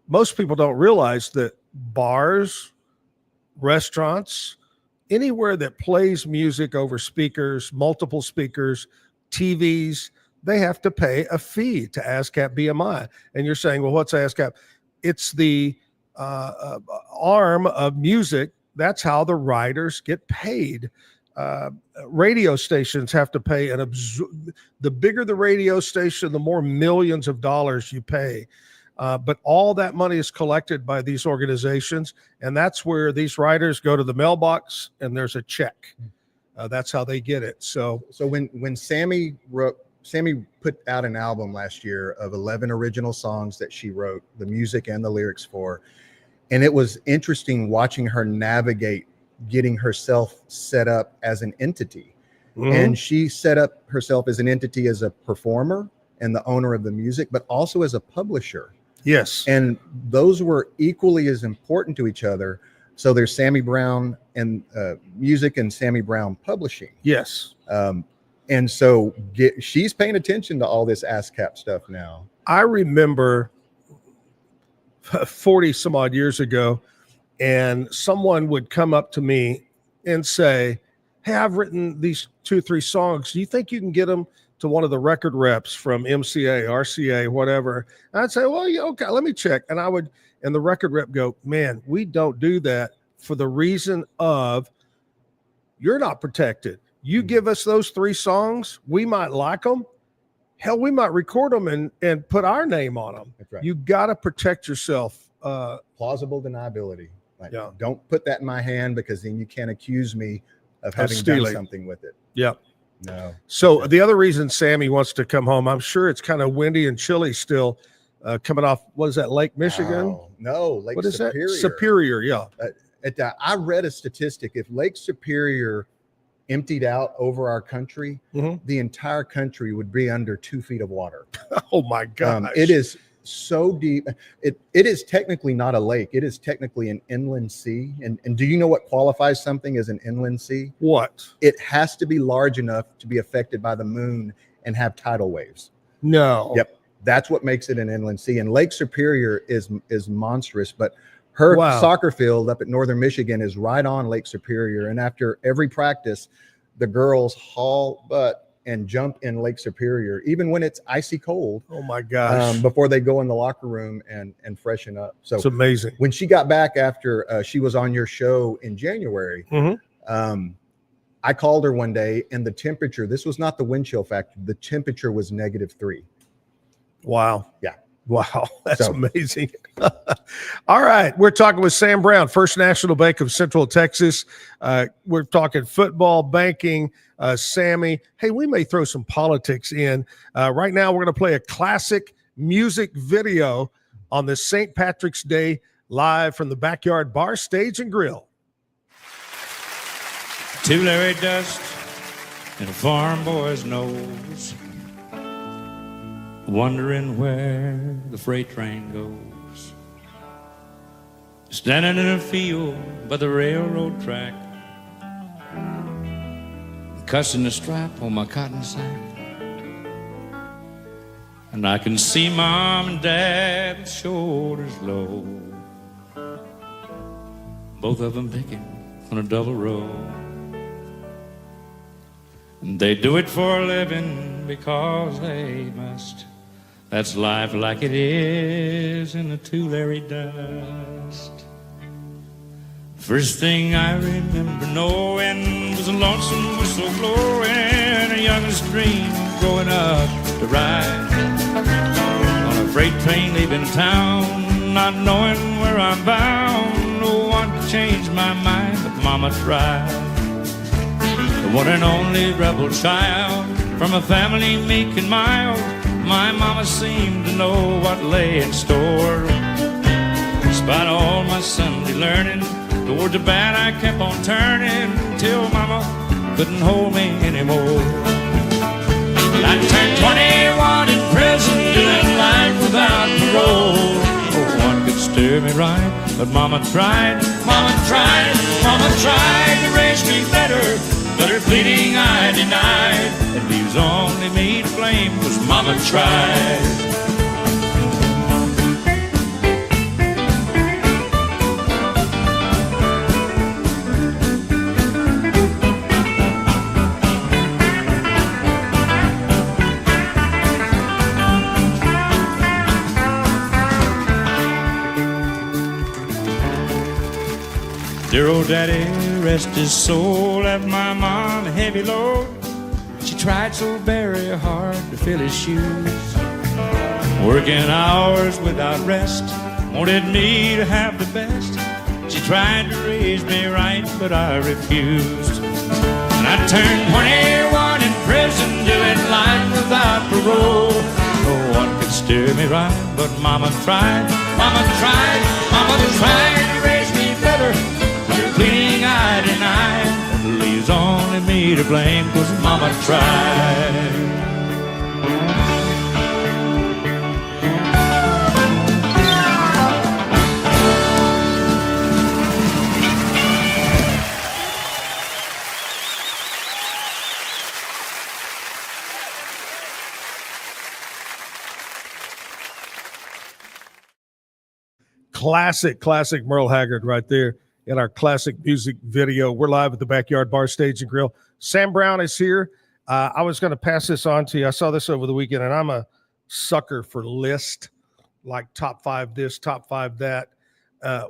most people don't realize that bars, restaurants, anywhere that plays music over speakers, multiple speakers, TVs, they have to pay a fee to ASCAP BMI. And you're saying, well, what's ASCAP? It's the arm of music. That's how the writers get paid. Radio stations have to pay the bigger the radio station, the more millions of dollars you pay. But all that money is collected by these organizations, and that's where these writers go to the mailbox and there's a check. That's how they get it. So when Sammy put out an album last year of 11 original songs that she wrote the music and the lyrics for, and it was interesting watching her navigate getting herself set up as an entity. Mm-hmm. And she set up herself as an entity as a performer and the owner of the music, but also as a publisher. Yes. And those were equally as important to each other. So there's Sammy Brown and Music and Sammy Brown Publishing. Yes. And so she's paying attention to all this ASCAP stuff now. I remember 40 some odd years ago, and someone would come up to me and say, hey, I've written these 2 or 3 songs. Do you think you can get them to one of the record reps from MCA, RCA, whatever? And I'd say, well, yeah, okay, let me check. And and the record rep go, man, we don't do that for the reason of you're not protected. You give us those 3 songs, we might like them. Hell, we might record them and put our name on them. That's right. You got to protect yourself. Plausible deniability. Like, yeah. Don't put that in my hand, because then you can't accuse me of having stealing. done something with it. Yeah. No. So the other reason Sammy wants to come home, I'm sure it's kind of windy and chilly still, coming off, what is that, Lake Michigan? No, Lake what is Superior. that? Superior, yeah. I read a statistic. If Lake Superior emptied out over our country, the entire country would be under 2 feet of water. Oh my gosh. It is so deep. It is technically not a lake. It is technically an inland sea. And do you know what qualifies something as an inland sea? What? It has to be large enough to be affected by the moon and have tidal waves. No. Yep. That's what makes it an inland sea. And Lake Superior is monstrous, but her soccer field up at Northern Michigan is right on Lake Superior. And after every practice, the girls haul butt and jump in Lake Superior, even when it's icy cold. Oh my gosh. Before they go in the locker room and freshen up. So it's amazing. When she got back after she was on your show in January, I called her one day, and the temperature, this was not the wind chill factor, the temperature was -3. Wow. Yeah. Wow. That's amazing. All right. We're talking with Sam Brown, First National Bank of Central Texas. We're talking football, banking, Sammy. Hey, we may throw some politics in. Right now, we're going to play a classic music video on this St. Patrick's Day live from the Backyard Bar, Stage, and Grill. To Larry Dust and a farm boy's nose, wondering where the freight train goes. Standing in a field by the railroad track, cussing the stripe on my cotton sack. And I can see Mom and Dad's shoulders low, both of them picking on a double row. And they do it for a living because they must. That's life like it is in the Tulare dust. First thing I remember knowing was a lonesome whistle blowing, a youngest dream growing up to ride on a freight train leaving town, not knowing where I'm bound. No one could change my mind, but Mama tried. The one and only rebel child from a family meek and mild, my mama seemed to know what lay in store. Despite all my Sunday learning, toward the bad I kept on turning, till Mama couldn't hold me anymore. I turned 21 in prison, doing life without parole. No one could steer me right, but Mama tried, Mama tried, Mama tried to raise me better. But her pleading I denied. It leaves only me to blame, 'cause Mama tried. Dear old daddy, rest his soul, left my mom a heavy load. She tried so very hard to fill his shoes, working hours without rest, wanted me to have the best. She tried to raise me right, but I refused. And I turned 21 in prison, doing life without parole. No one could steer me right, but Mama tried, Mama tried, Mama tried to raise me better. Pleading I denied, it leaves only me to blame, 'cause Mama tried. classic Merle Haggard right there in our classic music video. We're live at the Backyard Bar Stage and Grill. Sam Brown is here. I was going to pass this on to you. I saw this over the weekend, and I'm a sucker for lists, like top 5 this, top 5 that.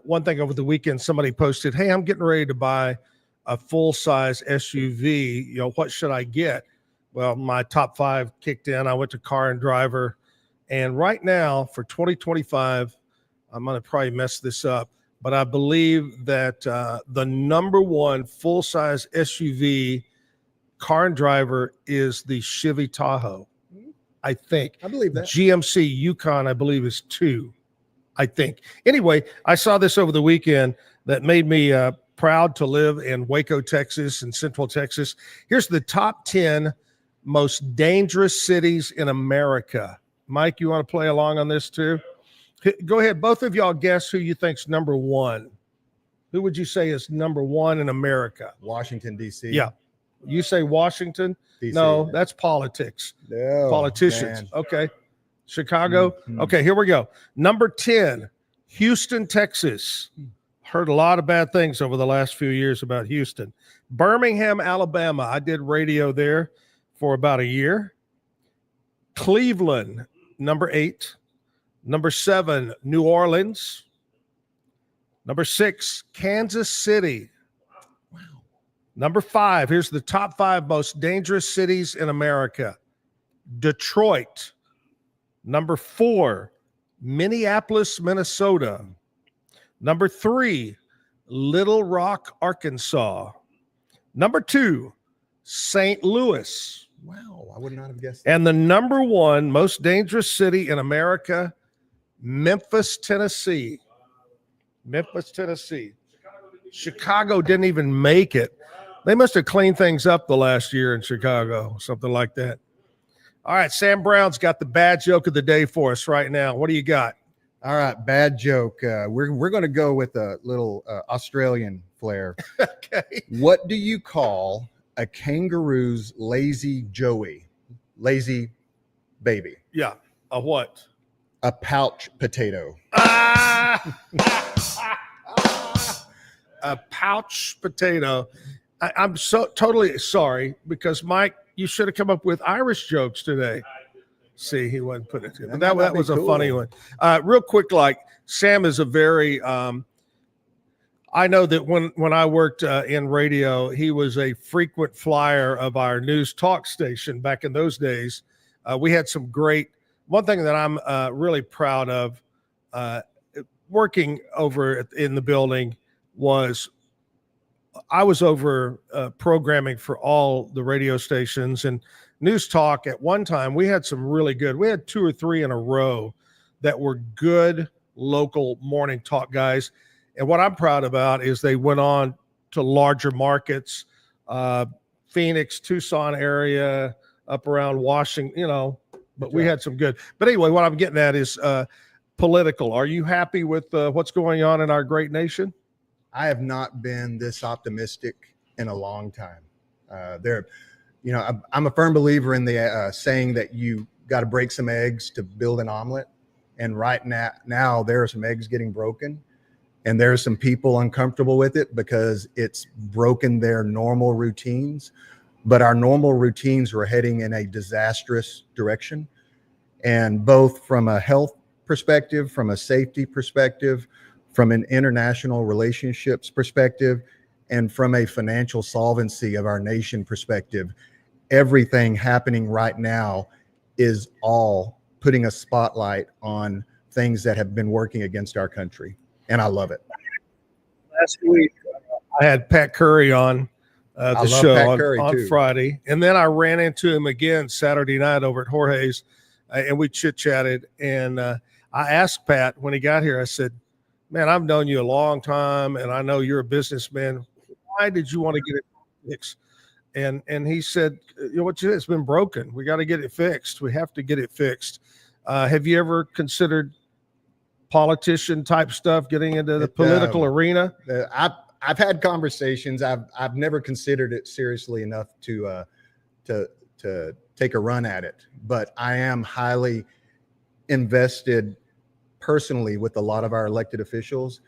One thing over the weekend, somebody posted, hey, I'm getting ready to buy a full-size SUV. You know, what should I get? Well, my top 5 kicked in. I went to Car and Driver. And right now, for 2025, I'm going to probably mess this up, but I believe that the number 1 full-size SUV Car and Driver is the Chevy Tahoe, I think. I believe that. GMC Yukon, I believe, is 2, I think. Anyway, I saw this over the weekend that made me proud to live in Waco, Texas, and Central Texas. Here's the top 10 most dangerous cities in America. Mike, you want to play along on this too? Go ahead. Both of y'all guess who you think's number 1. Who would you say is number 1 in America? Washington, D.C. Yeah. You say Washington? DC. No, that's politics. No, Politicians. man. Okay. Chicago. Mm-hmm. Okay, here we go. Number 10, Houston, Texas. Heard a lot of bad things over the last few years about Houston. Birmingham, Alabama. I did radio there for about a year. Cleveland, number 8. Number 7, New Orleans. Number 6, Kansas City. Wow. Number 5, here's the top 5 most dangerous cities in America. Detroit. Number 4, Minneapolis, Minnesota. Number 3, Little Rock, Arkansas. Number 2, St. Louis. Wow, I would not have guessed that. And the number 1 most dangerous city in America, Memphis, Tennessee. Memphis, Tennessee. Chicago didn't even make it. They must have cleaned things up the last year in Chicago, something like that. All right, Sam Brown's got the bad joke of the day for us right now. What do you got? All right, bad joke. We're going to go with a little Australian flair. Okay. What do you call a kangaroo's lazy Joey? Lazy baby. Yeah. A what? A pouch potato. A pouch potato. I'm so totally sorry because Mike, you should have come up with Irish jokes today. See, he wasn't putting it together. But that was a funny one. Real quick, like Sam is a very I know that when I worked in radio, he was a frequent flyer of our news talk station back in those days. We had some great, one thing that I'm really proud of working over in the building was I was over programming for all the radio stations and news talk. At one time, we had some really good, we had 2 or 3 in a row that were good local morning talk guys. And what I'm proud about is they went on to larger markets, Phoenix, Tucson area, up around Washington, but we had some good. But anyway, what I'm getting at is political. Are you happy with what's going on in our great nation? I have not been this optimistic in a long time. I'm a firm believer in the saying that you got to break some eggs to build an omelet. And right now there are some eggs getting broken. And there are some people uncomfortable with it because it's broken their normal routines. But our normal routines are heading in a disastrous direction. And both from a health perspective, from a safety perspective, from an international relationships perspective, and from a financial solvency of our nation perspective, everything happening right now is all putting a spotlight on things that have been working against our country. And I love it. Last week, I had Pat Curry on the show on Friday. And then I ran into him again Saturday night over at Jorge's, and we chit-chatted. And I asked Pat when he got here, I said, man, I've known you a long time, and I know you're a businessman. Why did you want to get it fixed? And he said, it's been broken. We got to get it fixed. We have to get it fixed. Have you ever considered politician type stuff, getting into the political arena? I've had conversations. I've never considered it seriously enough to take a run at it, but I am highly invested personally with a lot of our elected officials,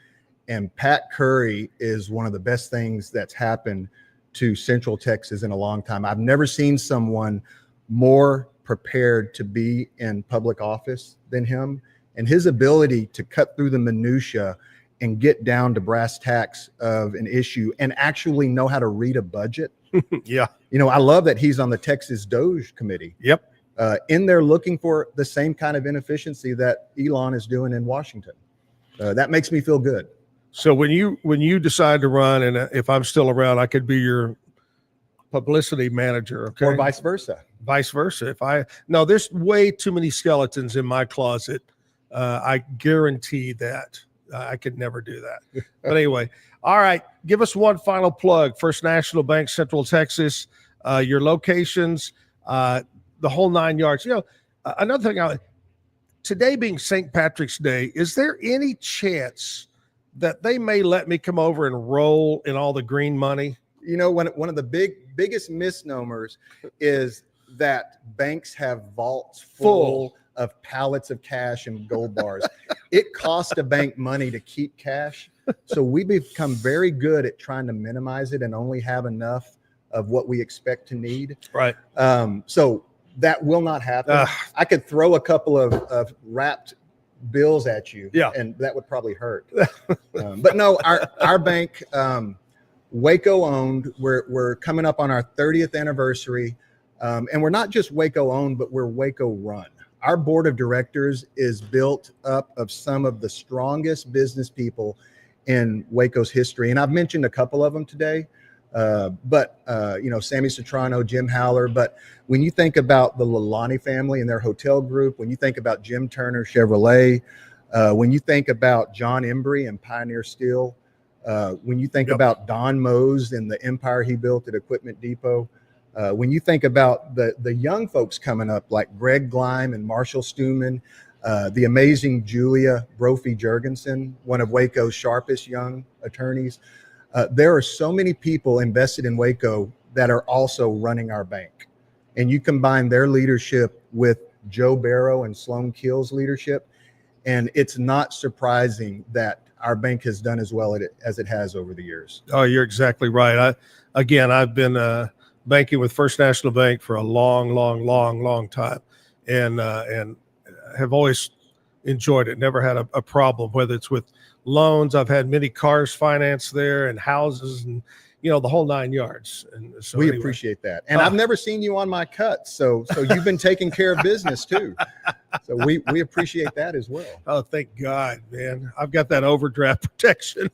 and Pat Curry is one of the best things that's happened to Central Texas in a long time. I've never seen someone more prepared to be in public office than him, and his ability to cut through the minutia and get down to brass tacks of an issue and actually know how to read a budget. Yeah. You know, I love that he's on the Texas Doge committee. Yep. In there looking for the same kind of inefficiency that Elon is doing in Washington. That makes me feel good. So when you decide to run, and if I'm still around, I could be your publicity manager, okay? Or vice versa. Vice versa. No, there's way too many skeletons in my closet. I guarantee that. I could never do that. But anyway, all right. Give us one final plug. First National Bank, Central Texas, your locations, the whole 9 yards. You know, another thing, today being St. Patrick's Day, is there any chance that they may let me come over and roll in all the green money? You know, one of the biggest misnomers is that banks have vaults full of pallets of cash and gold bars. It costs a bank money to keep cash. So we become very good at trying to minimize it and only have enough of what we expect to need. Right. So that will not happen. I could throw a couple of wrapped bills at you, and that would probably hurt. But no, our bank, Waco owned, we're coming up on our 30th anniversary. And we're not just Waco owned, but we're Waco run. Our board of directors is built up of some of the strongest business people in Waco's history. And I've mentioned a couple of them today, but you know, Sammy Citrano, Jim Howler. But when you think about the Lalani family and their hotel group, when you think about Jim Turner Chevrolet, when you think about John Embry and Pioneer Steel, when you think about Don Mose and the empire he built at Equipment Depot, when you think about the young folks coming up like Greg Gleim and Marshall Stuman, the amazing Julia Brophy Jurgensen, one of Waco's sharpest young attorneys, there are so many people invested in Waco that are also running our bank. And you combine their leadership with Joe Barrow and Sloan Keel's leadership, and it's not surprising that our bank has done as well as it has over the years. Oh, you're exactly right. I've been banking with First National Bank for a long time, and have always enjoyed it. Never had a problem, whether it's with loans. I've had many cars financed there and houses, and you know, the whole 9 yards. And so we appreciate that. And I've never seen you on my cuts, so you've been taking care of business too. So we appreciate that as well. Oh, thank God, man! I've got that overdraft protection.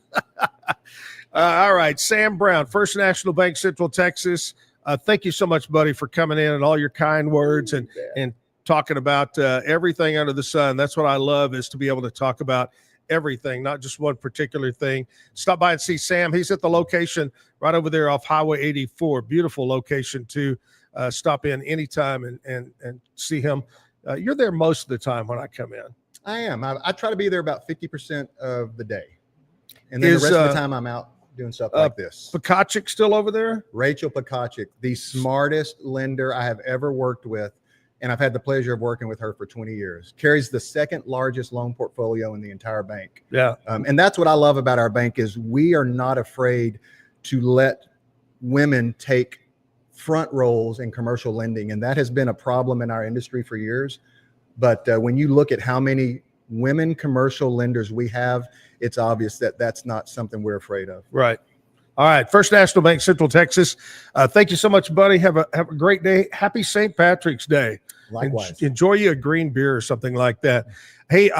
All right, Sam Brown, First National Bank, Central Texas. Thank you so much, buddy, for coming in and all your kind words and talking about everything under the sun. That's what I love, is to be able to talk about everything, not just one particular thing. Stop by and see Sam. He's at the location right over there off Highway 84. Beautiful location to stop in anytime and see him. You're there most of the time when I come in. I am. I try to be there about 50% of the day. And then the rest of the time I'm out doing stuff like this. Pekacic still over there? Rachel Pekacic, the smartest lender I have ever worked with. And I've had the pleasure of working with her for 20 years. Carries the second largest loan portfolio in the entire bank. Yeah. And that's what I love about our bank, is we are not afraid to let women take front roles in commercial lending. And that has been a problem in our industry for years. But when you look at how many women commercial lenders we have, it's obvious that that's not something we're afraid of. Right. All right. First National Bank, Central Texas. Thank you so much, buddy. Have a great day. Happy St. Patrick's Day. Likewise. Enjoy you a green beer or something like that. Hey,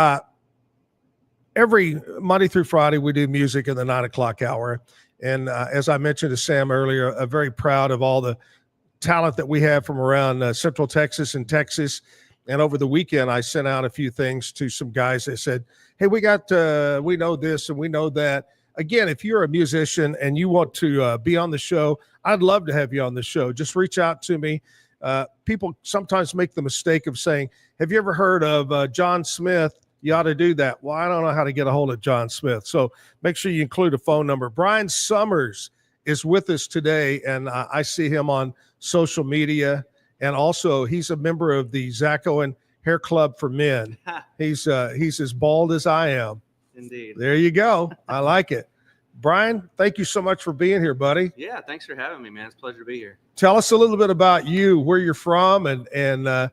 every Monday through Friday, we do music in the 9 o'clock hour. And as I mentioned to Sam earlier, I'm very proud of all the talent that we have from around Central Texas and Texas. And over the weekend, I sent out a few things to some guys that said, hey, we know this and we know that. Again, if you're a musician and you want to be on the show, I'd love to have you on the show. Just reach out to me. People sometimes make the mistake of saying, have you ever heard of John Smith? You ought to do that. Well, I don't know how to get a hold of John Smith. So make sure you include a phone number. Bryan Sommers is with us today, and I see him on social media. And also, he's a member of the Zach Owen Hair Club for Men. He's as bald as I am. Indeed. There you go. I like it. Bryan, thank you so much for being here, buddy. Yeah, thanks for having me, man. It's a pleasure to be here. Tell us a little bit about you, where you're from, and the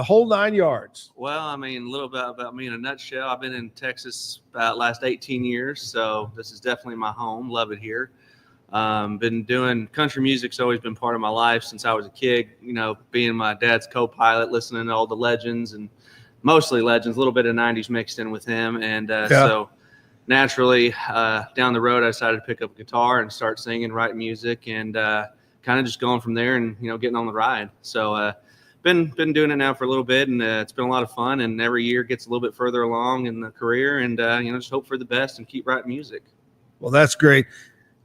whole 9 yards. Well, I mean, a little bit about me in a nutshell. I've been in Texas about last 18 years, so this is definitely my home. Love it here. Been doing country music's always been part of my life since I was a kid. You know, being my dad's co-pilot, listening to all the legends, and mostly legends, a little bit of 90s mixed in with him. And so naturally, down the road, I decided to pick up a guitar and start singing, write music, and kind of just going from there and, you know, getting on the ride. So been doing it now for a little bit, and it's been a lot of fun, and every year gets a little bit further along in the career, and, you know, just hope for the best and keep writing music. Well, that's great.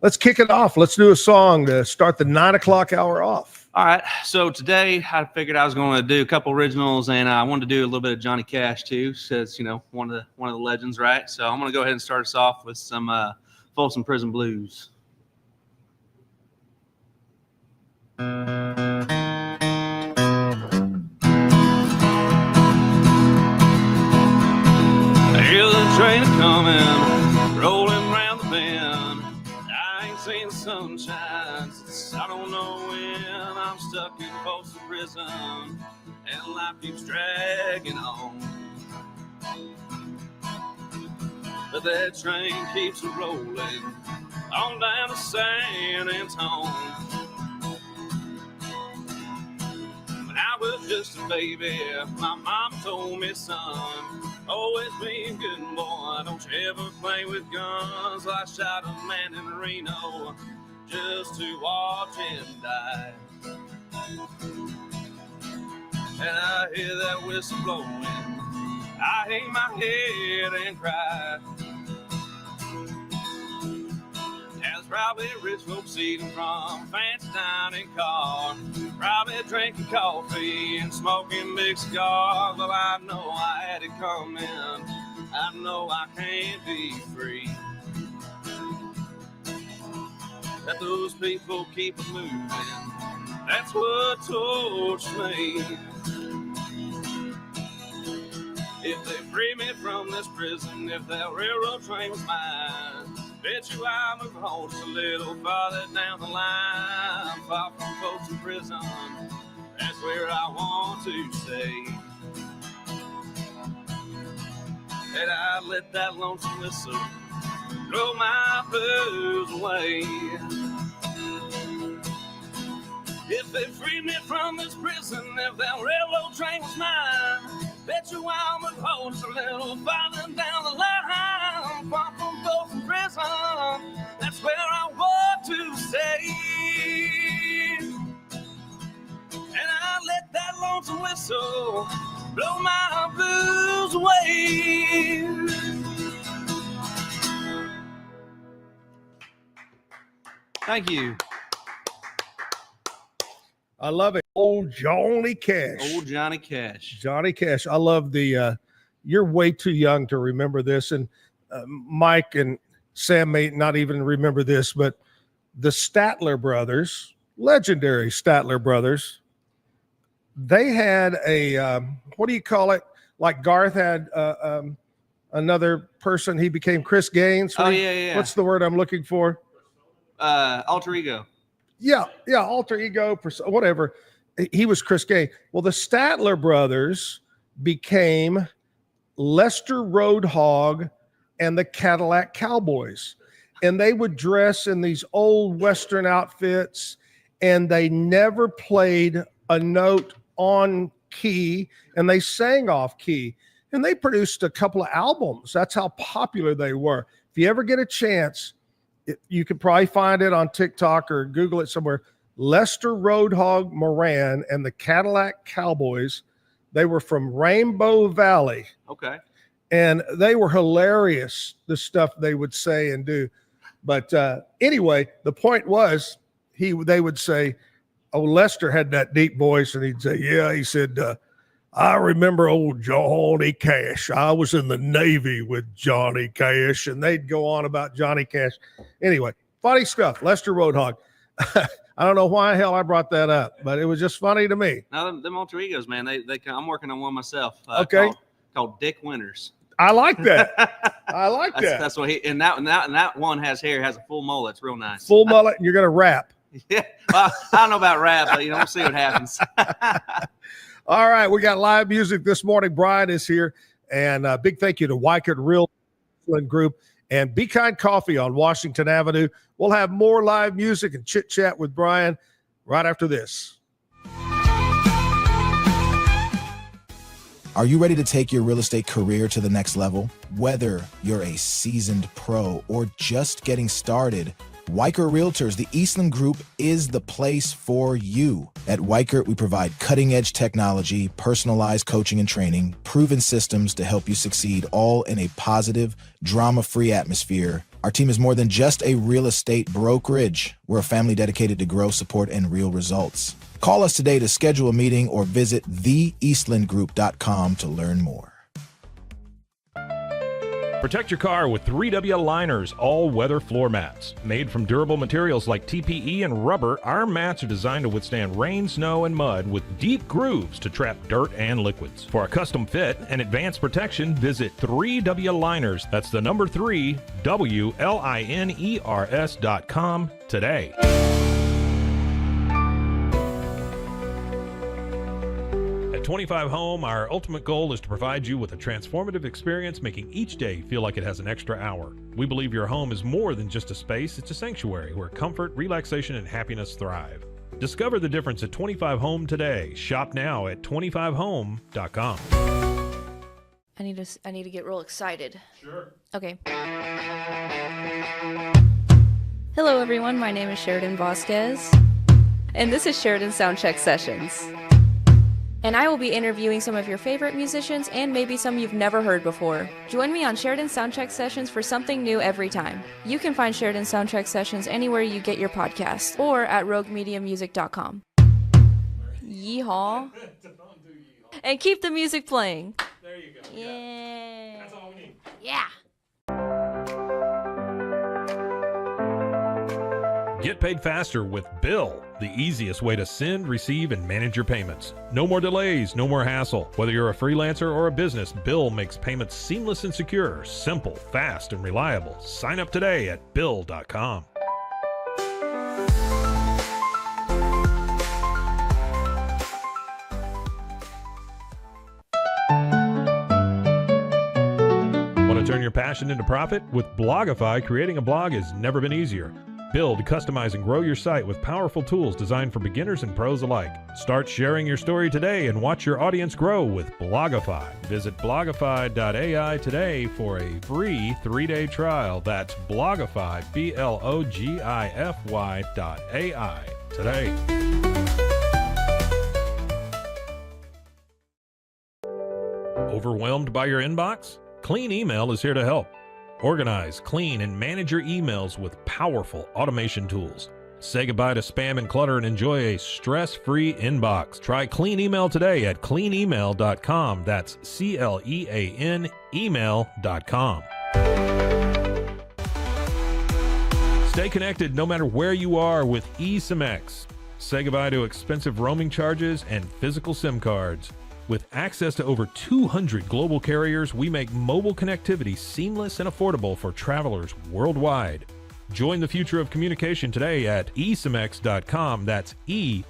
Let's kick it off. Let's do a song to start the 9 o'clock hour off. All right. So today I figured I was going to do a couple originals, and I wanted to do a little bit of Johnny Cash too, since, you know, one of the legends, right? So I'm going to go ahead and start us off with some Folsom Prison Blues. I hear the train coming, rolling round the bend. I ain't seen the sunshine since I don't know when. I'm stuck in Folsom Prison, and life keeps dragging on. But that train keeps rolling on down to San Antonio. When I was just a baby, my mom told me, son, always be a good boy, don't you ever play with guns. I shot a man in Reno just to watch him die. And I hear that whistle blowing, I hang my head and cry. There's probably rich folks eating from fancy dining car, probably drinking coffee and smoking big cigars. Well, I know I had it coming, I know I can't be free. That those people keep moving, that's what tortures me. If they free me from this prison, if that railroad train was mine, bet you I'll move on just a little farther down the line. Far from folks in prison, that's where I want to stay. And I let that lonesome whistle blow my blues away. If they free me from this prison, if that railroad train was mine, bet you I'll move home just a little farther down the line. Far from folks in prison, that's where I want to stay. And I let that lonesome whistle blow my blues away. Thank you. I love it. Old Johnny Cash. Old Johnny Cash. Johnny Cash. I love the, you're way too young to remember this. And Mike and Sam may not even remember this, but the Statler brothers, legendary Statler brothers, they had a, what do you call it? Like Garth had another person. He became Chris Gaines. Yeah. What's the word I'm looking for? Alter ego. Yeah, alter ego, whatever. He was Chris Gaines. Well, the Statler brothers became Lester Roadhog and the Cadillac Cowboys. And they would dress in these old Western outfits, and they never played a note on key, and they sang off key. And they produced a couple of albums. That's how popular they were. If you ever get a chance, you could probably find it on TikTok or Google it somewhere. Lester Roadhog Moran and the Cadillac Cowboys. They were from Rainbow Valley. Okay. And they were hilarious, the stuff they would say and do. But anyway, the point was they would say, oh, Lester had that deep voice, and he'd say, yeah, he said, I remember old Johnny Cash. I was in the Navy with Johnny Cash, and they'd go on about Johnny Cash. Anyway, funny stuff. Lester Roadhog. I don't know why the hell I brought that up, but it was just funny to me. No, them alter egos, man. I'm working on one myself. Okay. Called Dick Winters. I like that. I like that. That's what and that one has hair, has a full mullet. It's real nice. Full mullet, and you're gonna rap. Yeah. Well, I don't know about rap, but we'll see what happens. All right, we got live music this morning. Bryan is here, and big thank you to Waco Real Group and Be Kind Coffee on Washington Avenue. We'll have more live music and chit chat with Bryan right after this. Are you ready to take your real estate career to the next level? Whether you're a seasoned pro or just getting started, Waco Realtors, the Eastland Group, is the place for you. At Waco, we provide cutting-edge technology, personalized coaching and training, proven systems to help you succeed, all in a positive, drama-free atmosphere. Our team is more than just a real estate brokerage. We're a family dedicated to growth, support, and real results. Call us today to schedule a meeting or visit theeastlandgroup.com to learn more. Protect your car with 3W Liners all-weather floor mats. Made from durable materials like TPE and rubber, our mats are designed to withstand rain, snow, and mud with deep grooves to trap dirt and liquids. For a custom fit and advanced protection, visit 3W Liners. That's the number 3, WLINERS.com today. 25 Home, our ultimate goal is to provide you with a transformative experience, making each day feel like it has an extra hour. We believe your home is more than just a space, it's a sanctuary where comfort, relaxation, and happiness thrive. Discover the difference at 25 Home today. Shop now at 25home.com. I need to get real excited. Sure. Okay. Hello everyone, my name is Sheridan Vasquez, and this is Sheridan Soundcheck Sessions. And I will be interviewing some of your favorite musicians and maybe some you've never heard before. Join me on Sheridan Soundcheck Sessions for something new every time. You can find Sheridan Soundcheck Sessions anywhere you get your podcasts or at roguemediamusic.com. Yeehaw. And keep the music playing. There you go. Yeah. That's all we need. Yeah. Get paid faster with Bill, the easiest way to send, receive, and manage your payments. No more delays, no more hassle. Whether you're a freelancer or a business, Bill makes payments seamless and secure, simple, fast, and reliable. Sign up today at Bill.com. Want to turn your passion into profit? With Blogify, creating a blog has never been easier. Build, customize, and grow your site with powerful tools designed for beginners and pros alike. Start sharing your story today and watch your audience grow with Blogify. Visit blogify.ai today for a free 3-day trial. That's Blogify, BLOGIFY.ai today. Overwhelmed by your inbox? Clean Email is here to help. Organize, clean, and manage your emails with powerful automation tools. Say goodbye to spam and clutter and enjoy a stress-free inbox. Try Clean Email today at cleanemail.com. That's CLEAN email.com. Stay connected no matter where you are with eSIM-X. Say goodbye to expensive roaming charges and physical SIM cards. With access to over 200 global carriers, we make mobile connectivity seamless and affordable for travelers worldwide. Join the future of communication today at eSIMX.com. That's ESIMX.com.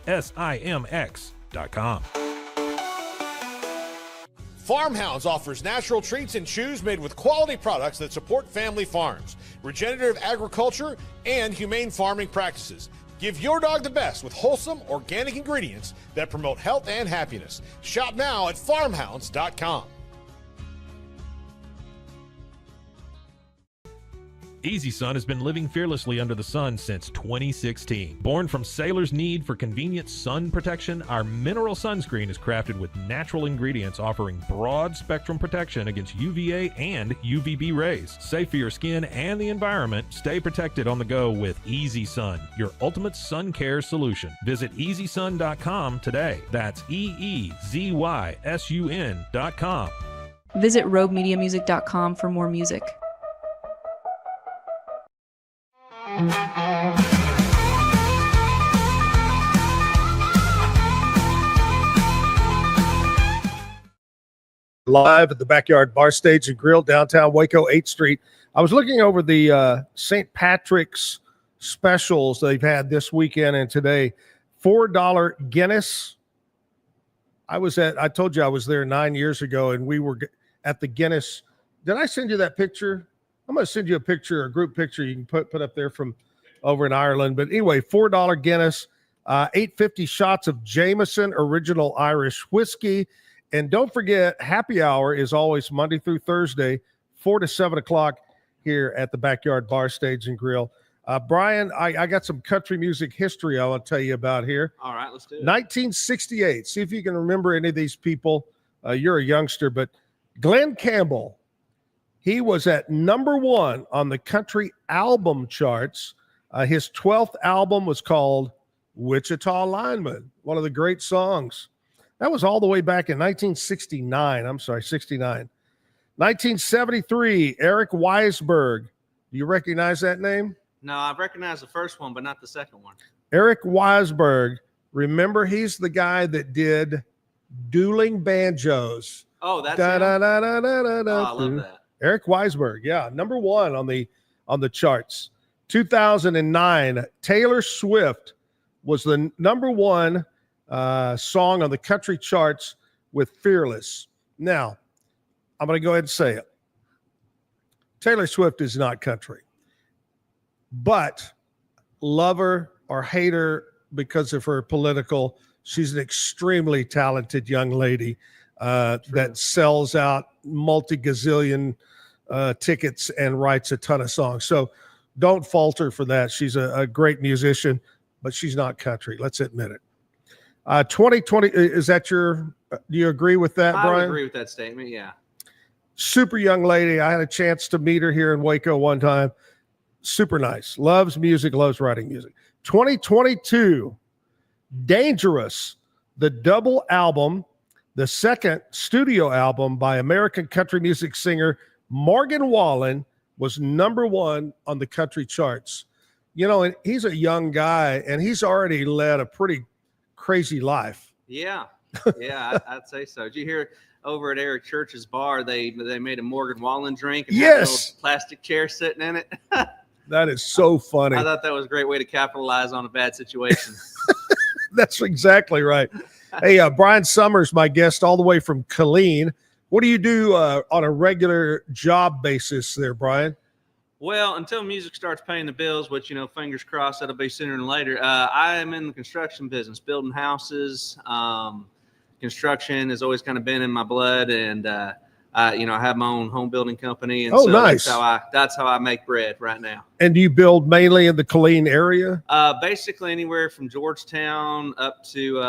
Farmhounds offers natural treats and chews made with quality products that support family farms, regenerative agriculture, and humane farming practices. Give your dog the best with wholesome, organic ingredients that promote health and happiness. Shop now at farmhounds.com. Easy Sun has been living fearlessly under the sun since 2016. Born from sailors' need for convenient sun protection, our mineral sunscreen is crafted with natural ingredients offering broad spectrum protection against UVA and UVB rays. Safe for your skin and the environment, stay protected on the go with Easy Sun, your ultimate sun care solution. Visit EasySun.com today. That's EEZYSUN.com. Visit roguemediamusic.com for more music. live at the Backyard Bar Stage and Grill, downtown Waco, 8th Street. I was looking over the St. Patrick's specials they've had this weekend and today. $4 Guinness. I told you I was there 9 years ago, and we were at the Guinness. Did I send you that picture? I'm going to send you a picture, a group picture you can put up there from over in Ireland. But anyway, $4 Guinness, 850 shots of Jameson Original Irish Whiskey. And don't forget, happy hour is always Monday through Thursday, 4 to 7 o'clock here at the Backyard Bar Stage and Grill. Bryan, I got some country music history I want to tell you about here. All right, let's do it. 1968. See if you can remember any of these people. You're a youngster, but Glenn Campbell, he was at number 1 on the country album charts. His 12th album was called Wichita Lineman, one of the great songs. That was all the way back in 1969. 69. 1973, Eric Weisberg. Do you recognize that name? No, I recognize the first one, but not the second one. Eric Weisberg. Remember, he's the guy that did Dueling Banjos. Oh, that's da, him? da, da, da, da, da, da. Oh, I love that. Eric Weisberg, yeah, number 1 on the charts. 2009, Taylor Swift was the number 1 song on the country charts with Fearless. Now, I'm going to go ahead and say it. Taylor Swift is not country, but love her or hate her because of her political, she's an extremely talented young lady that sells out multi-gazillion tickets and writes a ton of songs. So don't falter for that. She's a great musician, but she's not country. Let's admit it. 2020, is that do you agree with that, Bryan? I would agree with that statement, yeah. Super young lady. I had a chance to meet her here in Waco one time. Super nice. Loves music, loves writing music. 2022, Dangerous, the double album, the second studio album by American country music singer Morgan Wallen, was number 1 on the country charts. You know, and he's a young guy, and he's already led a pretty crazy life. Yeah, I'd say so. Did you hear over at Eric Church's bar, they made a Morgan Wallen drink and had a little plastic chair sitting in it? That is so funny. I thought that was a great way to capitalize on a bad situation. That's exactly right. Hey, Bryan Sommers, my guest all the way from Killeen. What do you do on a regular job basis there, Bryan? Well, until music starts paying the bills, which, fingers crossed, that'll be sooner than later. I am in the construction business, building houses. Construction has always kind of been in my blood, and I have my own home building company, and nice. That's how I make bread right now. And do you build mainly in the Killeen area? Basically anywhere from Georgetown up to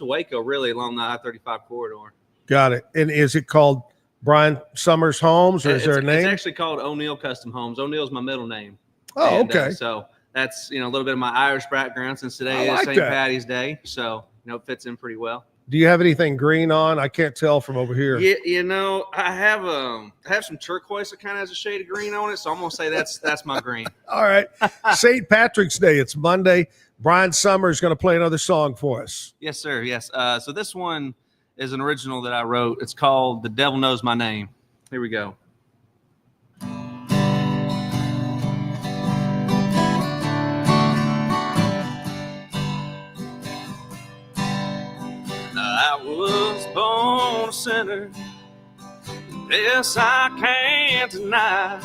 Waco, really, along the I-35 corridor. Got it. And is it called Bryan Sommers Homes, or is there a name? It's actually called O'Neill Custom Homes. O'Neill's my middle name. Oh, okay. So that's a little bit of my Irish background, since today is St. Patty's Day, so it fits in pretty well. Do you have anything green on? I can't tell from over here. Yeah, I have some turquoise that kind of has a shade of green on it, so I'm gonna say that's my green. All right. St. Patrick's Day. It's Monday. Bryan Sommers is going to play another song for us. Yes, sir. Yes. So this one is an original that I wrote. It's called "The Devil Knows My Name." Here we go. I was born a sinner. This I can't deny.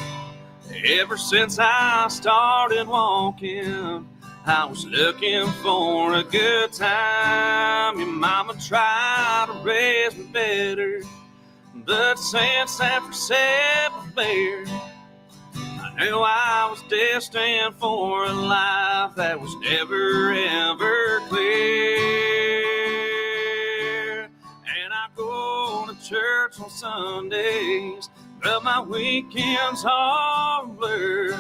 Ever since I started walking, I was looking for a good time. Your mama tried to raise me better, but since that first bear, I knew I was destined for a life that was never ever clear. And I go to church on Sundays, but my weekends are blurred.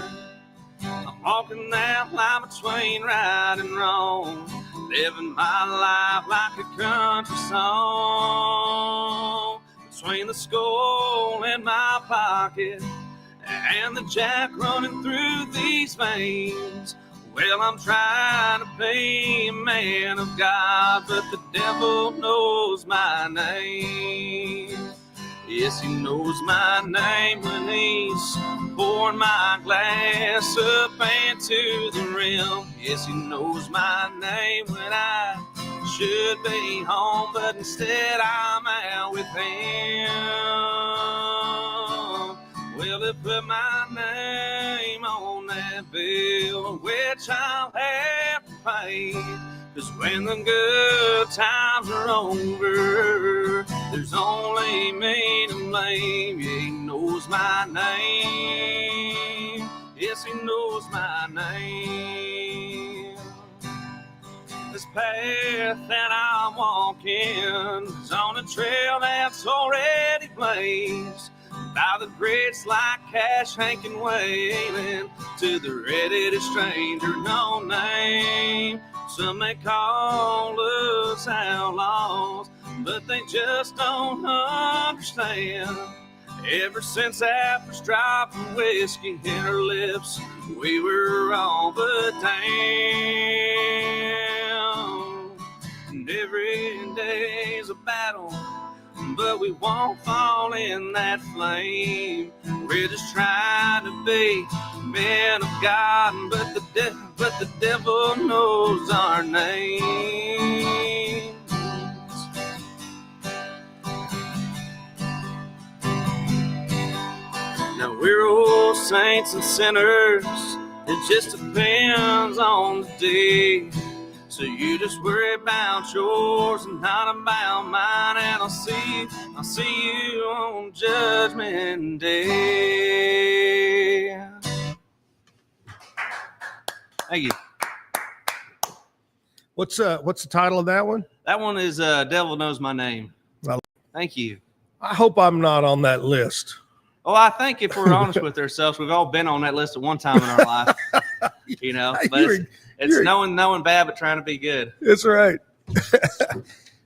I'm walking that line between right and wrong, living my life like a country song. Between the skull in my pocket and the jack running through these veins, well, I'm trying to be a man of God, but the devil knows my name. Yes, he knows my name when he's pouring my glass up and to the rim. Yes, he knows my name when I should be home, but instead I'm out with him. Well, he put my name on that bill, which I'll have to pay. 'Cause when the good times are over, there's only me to blame. Yeah, he knows my name. Yes, he knows my name. This path that I'm walking is on a trail that's already blazed by the greats like Cash, Hank, and Waylon, to the redheaded stranger no name. Some may call us outlaws, but they just don't understand. Ever since that first drop of whiskey in her lips, we were all but down. And every day's a battle, but we won't fall in that flame. We're just trying to be men of God, but the devil knows our names. Now we're old saints and sinners, it just depends on the day. So you just worry about yours and not about mine, and I'll see you on Judgment Day. Thank you. What's the title of that one? That one is Devil Knows My Name. Well, thank you. I hope I'm not on that list. Well, I think if we're honest with ourselves, we've all been on that list at one time in our life. You know, but it's knowing bad but trying to be good. That's right.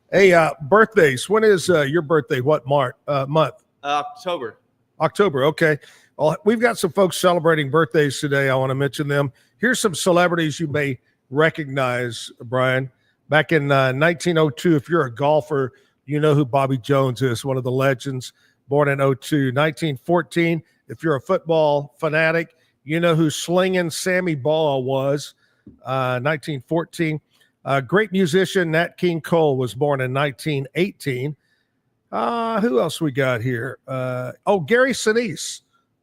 Hey, birthdays. When is your birthday? What month? October. October. Okay. Well, we've got some folks celebrating birthdays today. I want to mention them. Here's some celebrities you may recognize, Bryan. Back in 1902, if you're a golfer, you know who Bobby Jones is, one of the legends, born in 02. 1914, if you're a football fanatic, you know who Slingin' Sammy Baugh was, 1914. Great musician Nat King Cole was born in 1918. Who else we got here? Gary Sinise,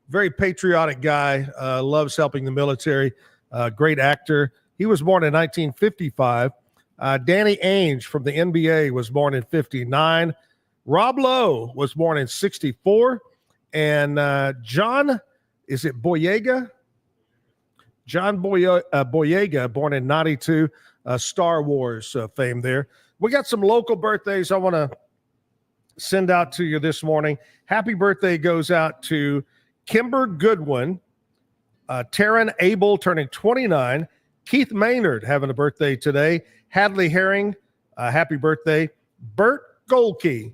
very patriotic guy, loves helping the military, great actor. He was born in 1955. Danny Ainge from the NBA was born in 59. Rob Lowe was born in 64. And John Boyega? John Boyega, born in 92. Star Wars fame there. We got some local birthdays I want to send out to you this morning. Happy birthday goes out to Kimber Goodwin, Taryn Abel turning 29, Keith Maynard having a birthday today, Hadley Herring, happy birthday, Bert Golke,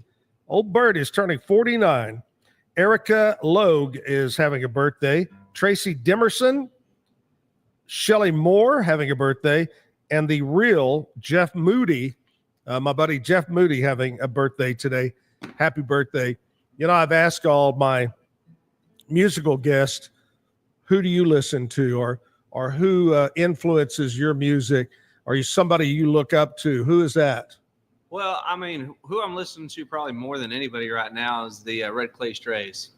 old Bert is turning 49, Erica Logue is having a birthday, Tracy Demerson, Shelley Moore having a birthday, and the real Jeff Moody, my buddy Jeff Moody having a birthday today. Happy birthday. You know, I've asked all my musical guests, who do you listen to, or who influences your music? Are you somebody you look up to? Who is that? Well, I mean, who I'm listening to probably more than anybody right now is the Red Clay Strays.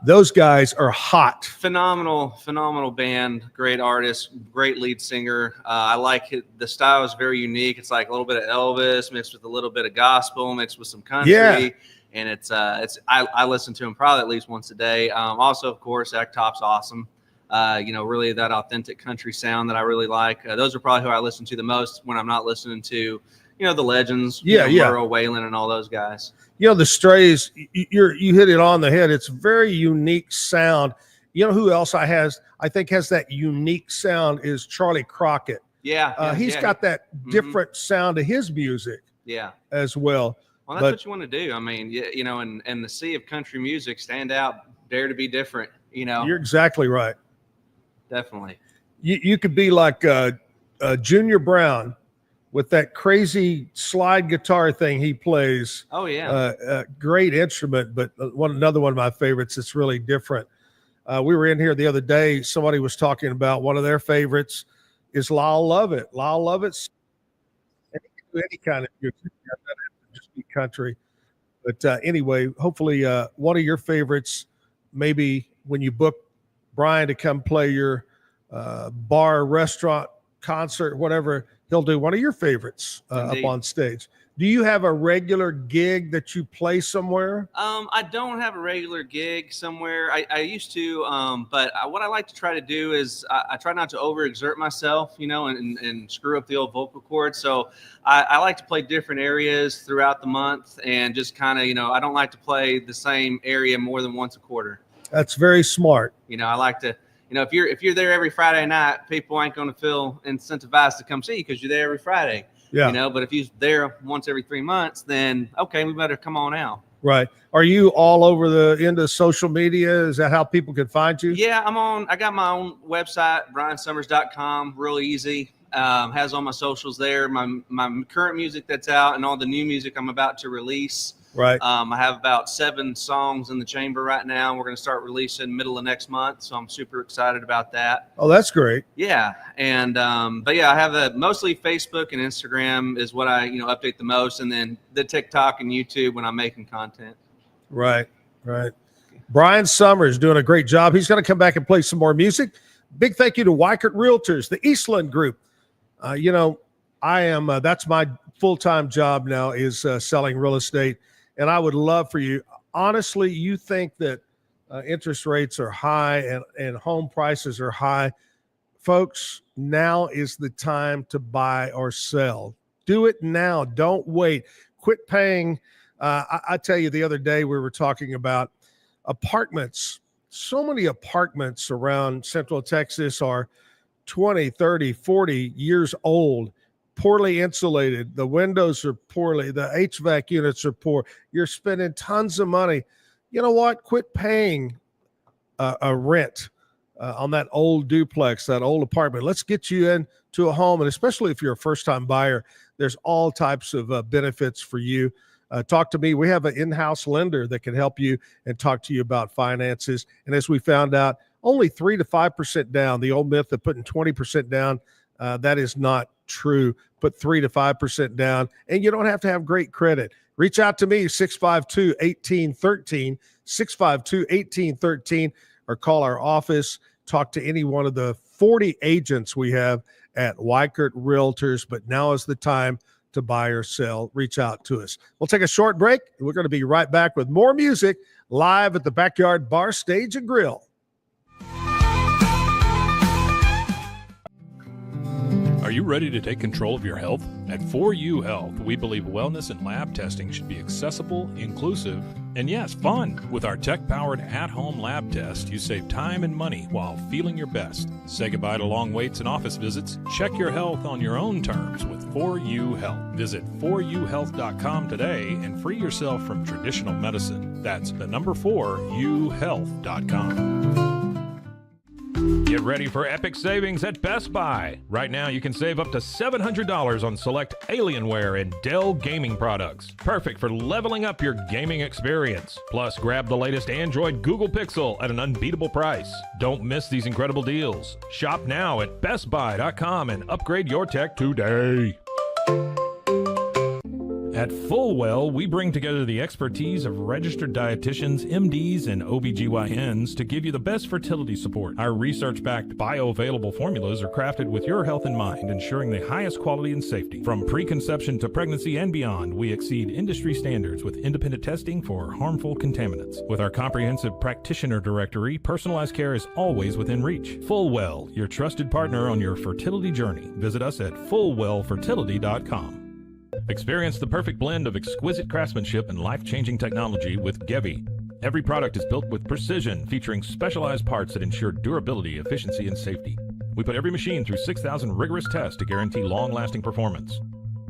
Those guys are hot. Phenomenal band, great artist, great lead singer. I like it. The style is very unique. It's like a little bit of Elvis mixed with a little bit of gospel mixed with some country. Yeah. And I listen to him probably at least once a day. Also, of course, Ectop's awesome. Really that authentic country sound that I really like. Those are probably who I listen to the most when I'm not listening to, the legends, Merle, Waylon, and all those guys. The Strays, you hit it on the head. It's a very unique sound. You know who else I think has that unique sound is Charlie Crockett. He's got that different sound to his music. As well. Well, that's what you want to do. I mean, in the sea of country music, stand out, dare to be different. You're exactly right. Definitely. You could be like Junior Brown with that crazy slide guitar thing he plays. Oh, yeah. Great instrument, but another one of my favorites. It's really different. We were in here the other day. Somebody was talking about one of their favorites is Lyle Lovett. Lyle Lovett's any kind of music. It doesn't have to just be country. But anyway, hopefully one of your favorites, maybe when you book Bryan to come play your bar, restaurant, concert, whatever, he'll do one of your favorites up on stage. Do you have a regular gig that you play somewhere? I don't have a regular gig somewhere. I used to, but what I like to try to do is I try not to overexert myself, you know, and screw up the old vocal cords. So I like to play different areas throughout the month and just kind of, you know, I don't like to play the same area more than once a quarter. That's very smart. You know, I like to, you know, if you're there every Friday night, people ain't going to feel incentivized to come see you because you're there every Friday. Yeah. You know, but if you're there once every 3 months, then okay, we better come on out. Right. Are you all over into social media? Is that how people can find you? Yeah, I got my own website, bryansommers.com, real easy. Has all my socials there, my current music that's out and all the new music I'm about to release. Right. I have about 7 songs in the chamber right now. We're going to start releasing middle of next month, so I'm super excited about that. Oh, that's great. Yeah, and but yeah, I have mostly Facebook and Instagram is what I update the most, and then the TikTok and YouTube when I'm making content. Right, right. Bryan Sommers doing a great job. He's going to come back and play some more music. Big thank you to Waco Realtors, the Eastland Group. You know, I am that's my full-time job now is selling real estate. And I would love for you, honestly, you think that interest rates are high and home prices are high. Folks, now is the time to buy or sell. Do it now. Don't wait. Quit paying. I tell you, the other day we were talking about apartments. So many apartments around Central Texas are 20, 30, 40 years old. Poorly insulated. The windows are poorly. The HVAC units are poor. You're spending tons of money. You know what? Quit paying a rent on that old duplex, that old apartment. Let's get you into a home. And especially if you're a first-time buyer, there's all types of benefits for you. Talk to me. We have an in-house lender that can help you and talk to you about finances. And as we found out, only 3 to 5% down. The old myth of putting 20% down, that is not true. Put 3 to 5% down, and you don't have to have great credit. Reach out to me, 652-1813, 652-1813, or call our office. Talk to any one of the 40 agents we have at Waco Realtors. But now is the time to buy or sell. Reach out to us. We'll take a short break. We're going to be right back with more music live at the Backyard Bar, Stage, and Grill. Are you ready to take control of your health? At 4U Health, we believe wellness and lab testing should be accessible, inclusive, and yes, fun. With our tech-powered at-home lab test, you save time and money while feeling your best. Say goodbye to long waits and office visits. Check your health on your own terms with 4U Health. Visit 4uhealth.com today and free yourself from traditional medicine. That's the number 4uhealth.com. Get ready for epic savings at Best Buy. Right now, you can save up to $700 on select Alienware and Dell gaming products. Perfect for leveling up your gaming experience. Plus, grab the latest Android Google Pixel at an unbeatable price. Don't miss these incredible deals. Shop now at bestbuy.com and upgrade your tech today. At Fullwell, we bring together the expertise of registered dietitians, MDs, and OBGYNs to give you the best fertility support. Our research-backed bioavailable formulas are crafted with your health in mind, ensuring the highest quality and safety. From preconception to pregnancy and beyond, we exceed industry standards with independent testing for harmful contaminants. With our comprehensive practitioner directory, personalized care is always within reach. Fullwell, your trusted partner on your fertility journey. Visit us at fullwellfertility.com. Experience the perfect blend of exquisite craftsmanship and life-changing technology with Gevi. Every product is built with precision, featuring specialized parts that ensure durability, efficiency, and safety. We put every machine through 6,000 rigorous tests to guarantee long-lasting performance.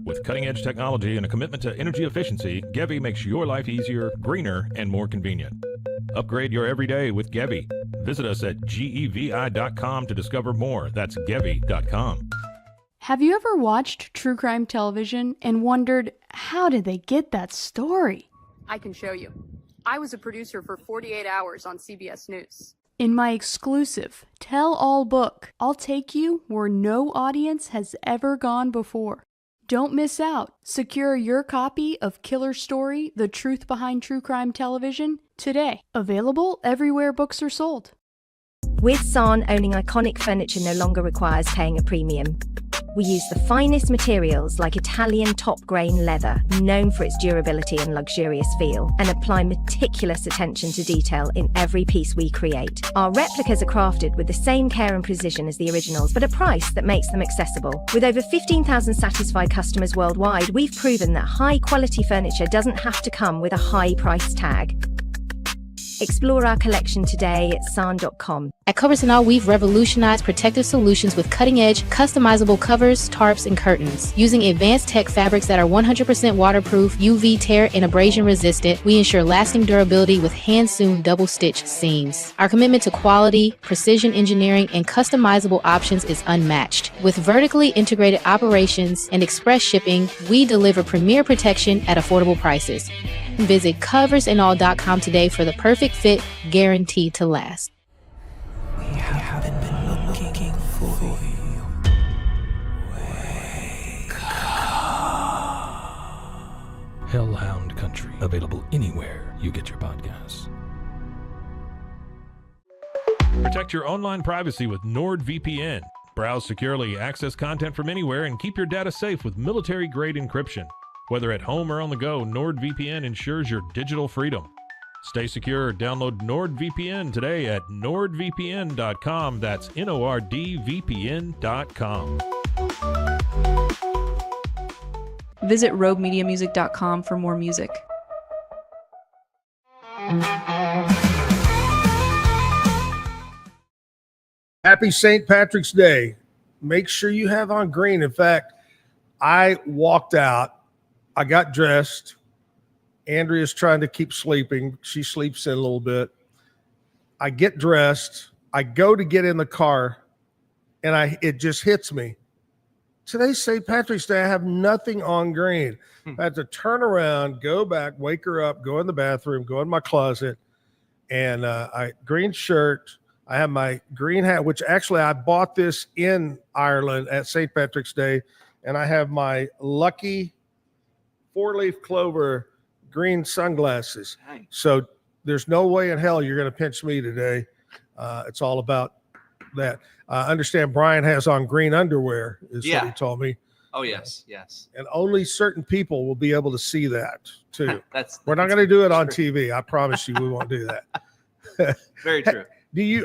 With cutting-edge technology and a commitment to energy efficiency, Gevi makes your life easier, greener, and more convenient. Upgrade your everyday with Gevi. Visit us at gevi.com to discover more. That's gevi.com. Have you ever watched true crime television and wondered, how did they get that story? I can show you. I was a producer for 48 Hours on CBS News. In my exclusive tell-all book, I'll take you where no audience has ever gone before. Don't miss out. Secure your copy of Killer Story: The Truth Behind True Crime Television today. Available everywhere books are sold. With San, owning iconic furniture no longer requires paying a premium. We use the finest materials like Italian top-grain leather, known for its durability and luxurious feel, and apply meticulous attention to detail in every piece we create. Our replicas are crafted with the same care and precision as the originals, but a price that makes them accessible. With over 15,000 satisfied customers worldwide, we've proven that high-quality furniture doesn't have to come with a high price tag. Explore our collection today at san.com. At Covers & All, we've revolutionized protective solutions with cutting-edge, customizable covers, tarps, and curtains. Using advanced tech fabrics that are 100% waterproof, UV tear, and abrasion resistant, we ensure lasting durability with hand-sewn double-stitch seams. Our commitment to quality, precision engineering, and customizable options is unmatched. With vertically integrated operations and express shipping, we deliver premier protection at affordable prices. Visit coversandall.com today for the perfect fit, guaranteed to last. We haven't been looking for you. Hellhound Country, available anywhere you get your podcasts. Protect your online privacy with NordVPN. Browse securely, access content from anywhere, and keep your data safe with military-grade encryption. Whether at home or on the go, NordVPN ensures your digital freedom. Stay secure. Download NordVPN today at nordvpn.com. That's NORDVPN.com. Visit roguemediamusic.com for more music. Happy St. Patrick's Day. Make sure you have on green. In fact, I walked out. I got dressed. Andrea's trying to keep sleeping. She sleeps in a little bit. I get dressed. I go to get in the car, and it just hits me. Today's St. Patrick's Day. I have nothing on green. I had to turn around, go back, wake her up, go in the bathroom, go in my closet, and green shirt. I have my green hat, which actually I bought this in Ireland at St. Patrick's Day, and I have my lucky 4-leaf clover green sunglasses. Dang. So there's no way in hell you're going to pinch me today. It's all about that. I understand Bryan has on green underwear, is what he told me. Oh, yes, yes. And only certain people will be able to see that, too. We're not that's going to do it on true. TV. I promise you we won't do that. Very true.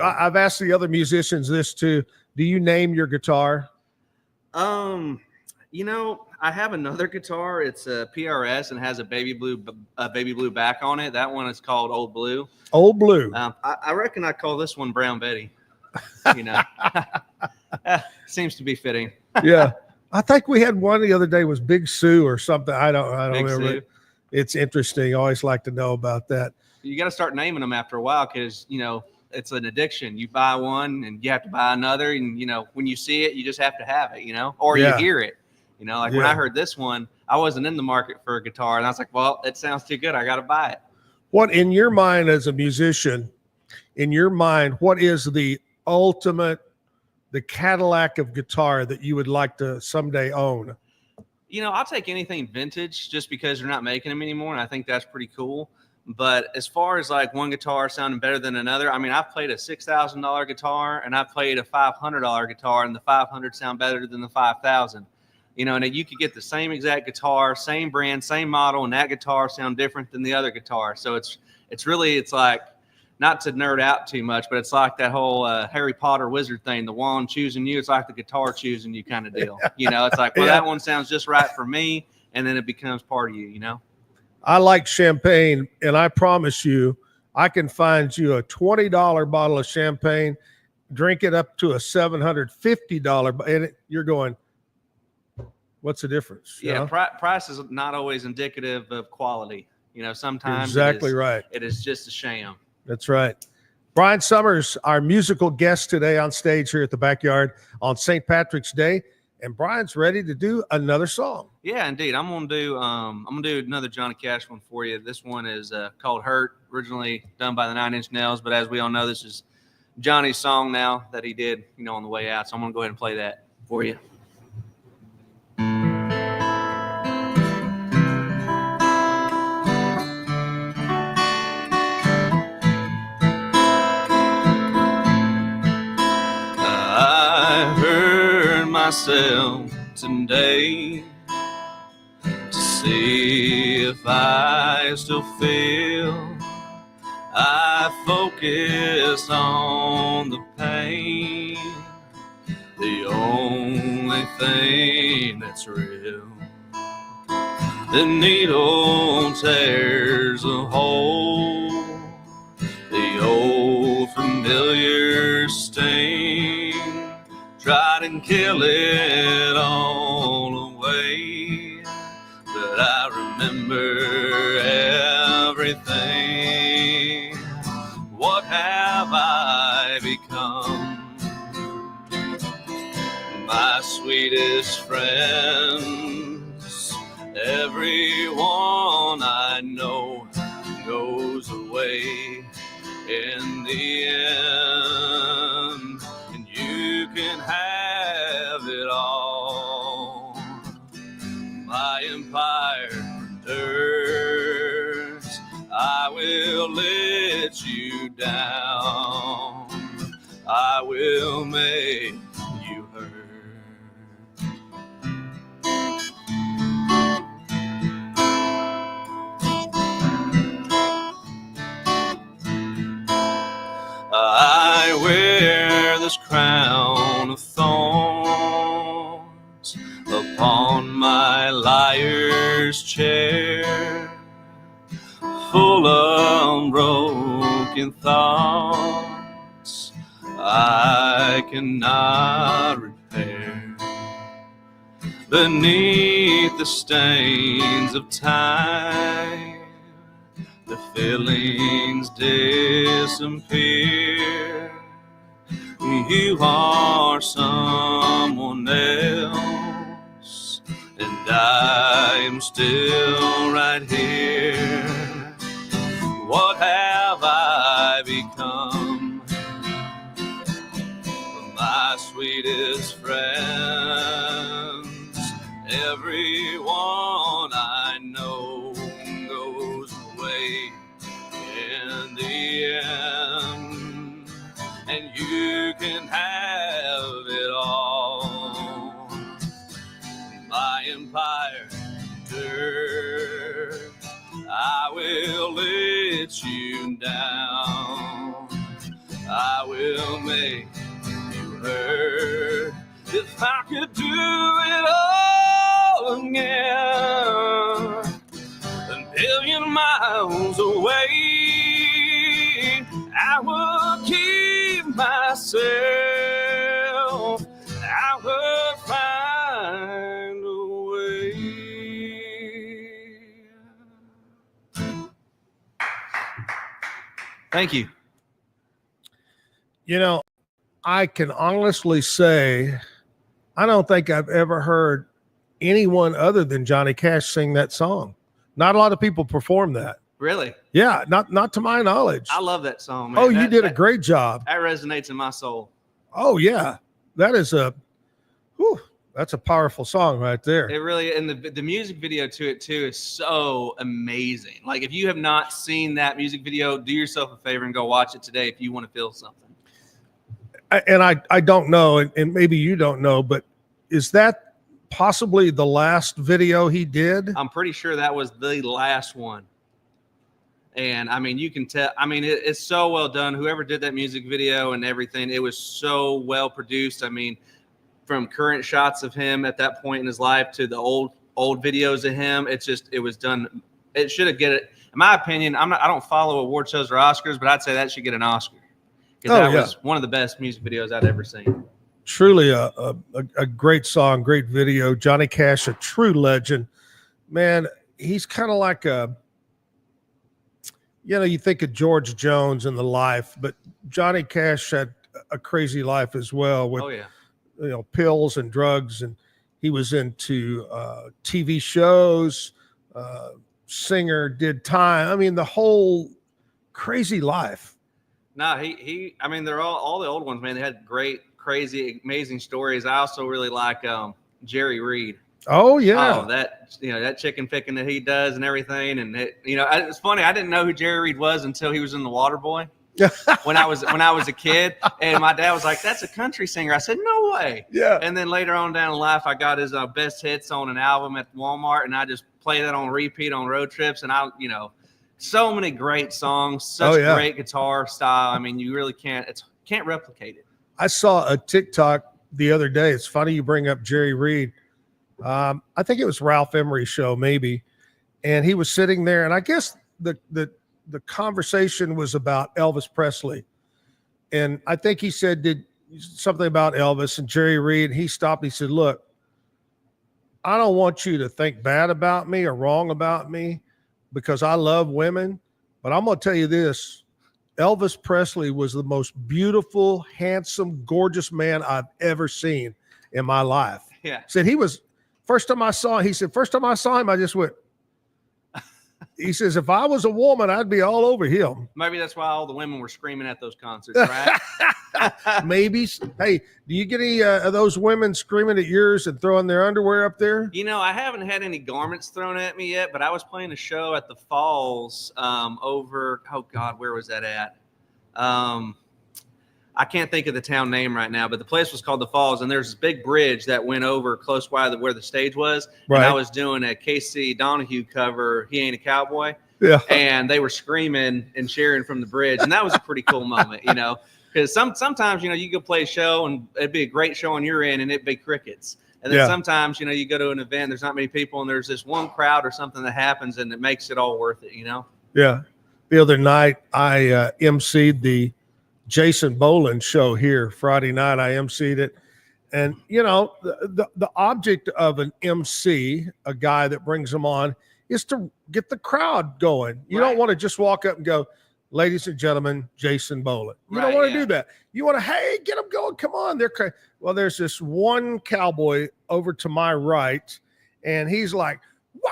I've asked the other musicians this, too. Do you name your guitar? I have another guitar. It's a PRS and has a baby blue back on it. That one is called Old Blue. Old Blue. I reckon I call this one Brown Betty. Seems to be fitting. Yeah, I think we had one the other day was Big Sue or something. I don't Big remember. Sue. It's interesting. I always like to know about that. You got to start naming them after a while because it's an addiction. You buy one and you have to buy another, and when you see it, you just have to have it. Or you hear it. When I heard this one, I wasn't in the market for a guitar, and I was like, well, it sounds too good. I got to buy it. What, in your mind as a musician, what is the ultimate, the Cadillac of guitar that you would like to someday own? I'll take anything vintage just because they're not making them anymore, and I think that's pretty cool. But as far as like one guitar sounding better than another, I've played a $6,000 guitar and I've played a $500 guitar, and the 500 sound better than the 5,000. And you could get the same exact guitar, same brand, same model, and that guitar sound different than the other guitar. So it's like, not to nerd out too much, but it's like that whole Harry Potter wizard thing, the wand choosing you. It's like the guitar choosing you kind of deal. It's like, well, that one sounds just right for me, and then it becomes part of you, I like champagne, and I promise you, I can find you a $20 bottle of champagne, drink it up to a $750, and you're going, what's the difference? Yeah, price is not always indicative of quality. Sometimes exactly right. It is just a sham. That's right. Bryan Sommers, our musical guest today on stage here at the Backyard on St. Patrick's Day. and Brian's ready to do another song. Yeah, indeed. I'm gonna do another Johnny Cash one for you. This one is called "Hurt," originally done by the 9 Inch Nails, but as we all know, this is Johnny's song now that he did, on the way out. So I'm gonna go ahead and play that for you. I hurt myself today to see if I still feel. I focus on the pain, the only thing that's real. The needle tears a hole, the old familiar sting. Try to kill it all away, but I remember everything. What have I become? My sweetest friends, everyone I know goes away in the end, and you can have it all. My empire endures, I will let you down, I will make you hurt. I wear this crown of thorns upon my liar's chair, full of broken thoughts I cannot repair. Beneath the stains of time, the feelings disappear. You are someone else, and I am still right here. What have I become? My sweetest friends, everyone I know goes away in the end, and you can have it all. My empire endures, I will let you down, I will make you hurt. If I could do it all again, a billion miles away, I would keep myself, I would find a way. Thank you. I can honestly say, I don't think I've ever heard anyone other than Johnny Cash sing that song. Not a lot of people perform that. Really? Yeah, not to my knowledge. I love that song, man. Oh, you did a great job. That resonates in my soul. Oh, yeah. That's a powerful song right there. It really, and the music video to it too is so amazing. Like, if you have not seen that music video, do yourself a favor and go watch it today if you want to feel something. I don't know, and maybe you don't know, but is that possibly the last video he did? I'm pretty sure that was the last one. And I mean, you can tell, I mean, it's so well done. Whoever did that music video and everything, it was so well produced. I mean, from current shots of him at that point in his life to the old videos of him, it was done. It should have get it. In my opinion, I don't follow award shows or Oscars, but I'd say that should get an Oscar. Because that was one of the best music videos I'd ever seen. Truly a great song, great video. Johnny Cash, a true legend. Man, he's kind of like you think of George Jones and the life, but Johnny Cash had a crazy life as well with, pills and drugs. And He was into TV shows, singer, did time. I mean, the whole crazy life. No, I mean, they're all the old ones, man. They had great, crazy, amazing stories. I also really like Jerry Reed. Oh yeah. Oh, that chicken picking that he does and everything. And it's funny. I didn't know who Jerry Reed was until he was in The Waterboy. when I was a kid, and my dad was like, "That's a country singer." I said, "No way." Yeah. And then later on down in life, I got his best hits on an album at Walmart, and I just play that on repeat on road trips. And so many great songs, such great guitar style. I mean, you really can't replicate it. I saw a TikTok the other day. It's funny you bring up Jerry Reed. I think it was Ralph Emery's show, maybe, and he was sitting there, and I guess the conversation was about Elvis Presley. And I think he did something about Elvis and Jerry Reed. He stopped. He said, "Look, I don't want you to think bad about me or wrong about me because I love women. But I'm going to tell you this. Elvis Presley was the most beautiful, handsome, gorgeous man I've ever seen in my life." Yeah. Said first time I saw him, I just went, he says, if I was a woman, I'd be all over him. Maybe that's why all the women were screaming at those concerts, right? Maybe. Hey, do you get any of those women screaming at yours and throwing their underwear up there? I haven't had any garments thrown at me yet, but I was playing a show at the Falls over, oh God, where was that at? I can't think of the town name right now, but the place was called the Falls, and there's this big bridge that went over close by where the stage was. Right. And I was doing a Casey Donahue cover, He Ain't a Cowboy. Yeah. And they were screaming and cheering from the bridge, and that was a pretty cool moment, because sometimes, you go play a show, and it'd be a great show on your end, and it'd be crickets. And then sometimes, you go to an event, there's not many people, and there's this one crowd or something that happens, and it makes it all worth it, Yeah. The other night, I emceed the Jason Boland show here Friday night. I emceed it. And, the object of an MC, a guy that brings them on, is to get the crowd going. You don't want to just walk up and go, "Ladies and gentlemen, Jason Boland." You don't want to do that. You want to, hey, get them going. Come on. Well, there's this one cowboy over to my right, and he's like, wow,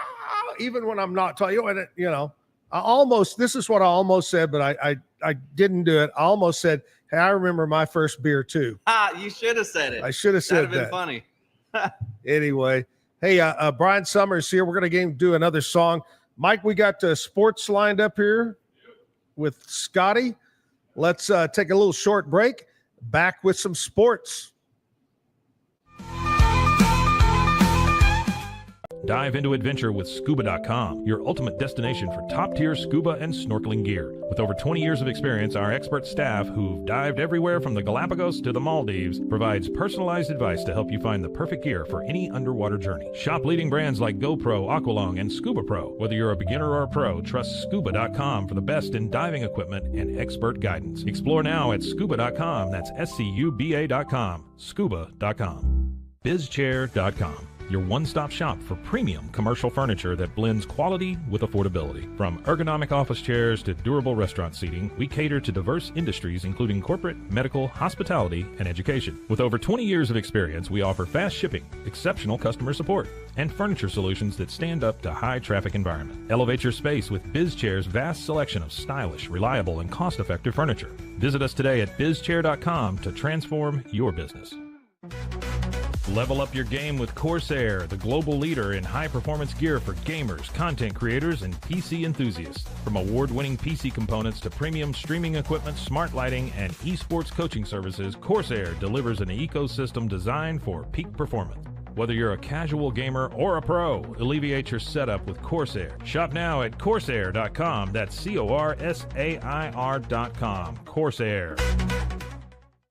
even when I'm not talking, this is what I almost said, but I didn't do it. I almost said, "Hey, I remember my first beer too." You should have said it. I should have said that. That'd have been funny. Anyway, hey, Bryan Sommers here. We're going to do another song. Mike, we got sports lined up here with Scotty. Let's take a little short break. Back with some sports. Dive into adventure with Scuba.com, your ultimate destination for top-tier scuba and snorkeling gear. With over 20 years of experience, our expert staff, who've dived everywhere from the Galapagos to the Maldives, provides personalized advice to help you find the perfect gear for any underwater journey. Shop leading brands like GoPro, Aqualung, and Scuba Pro. Whether you're a beginner or a pro, trust Scuba.com for the best in diving equipment and expert guidance. Explore now at Scuba.com. That's SCUBA.com. Scuba.com. BizChair.com. Your one-stop shop for premium commercial furniture that blends quality with affordability. From ergonomic office chairs to durable restaurant seating, we cater to diverse industries including corporate, medical, hospitality, and education. With over 20 years of experience, we offer fast shipping, exceptional customer support, and furniture solutions that stand up to high-traffic environment. Elevate your space with BizChair's vast selection of stylish, reliable, and cost-effective furniture. Visit us today at BizChair.com to transform your business. Level up your game with Corsair, the global leader in high-performance gear for gamers, content creators, and PC enthusiasts. From award-winning PC components to premium streaming equipment, smart lighting, and esports coaching services, Corsair delivers an ecosystem designed for peak performance. Whether you're a casual gamer or a pro, alleviate your setup with Corsair. Shop now at Corsair.com. That's Corsair.com. Corsair.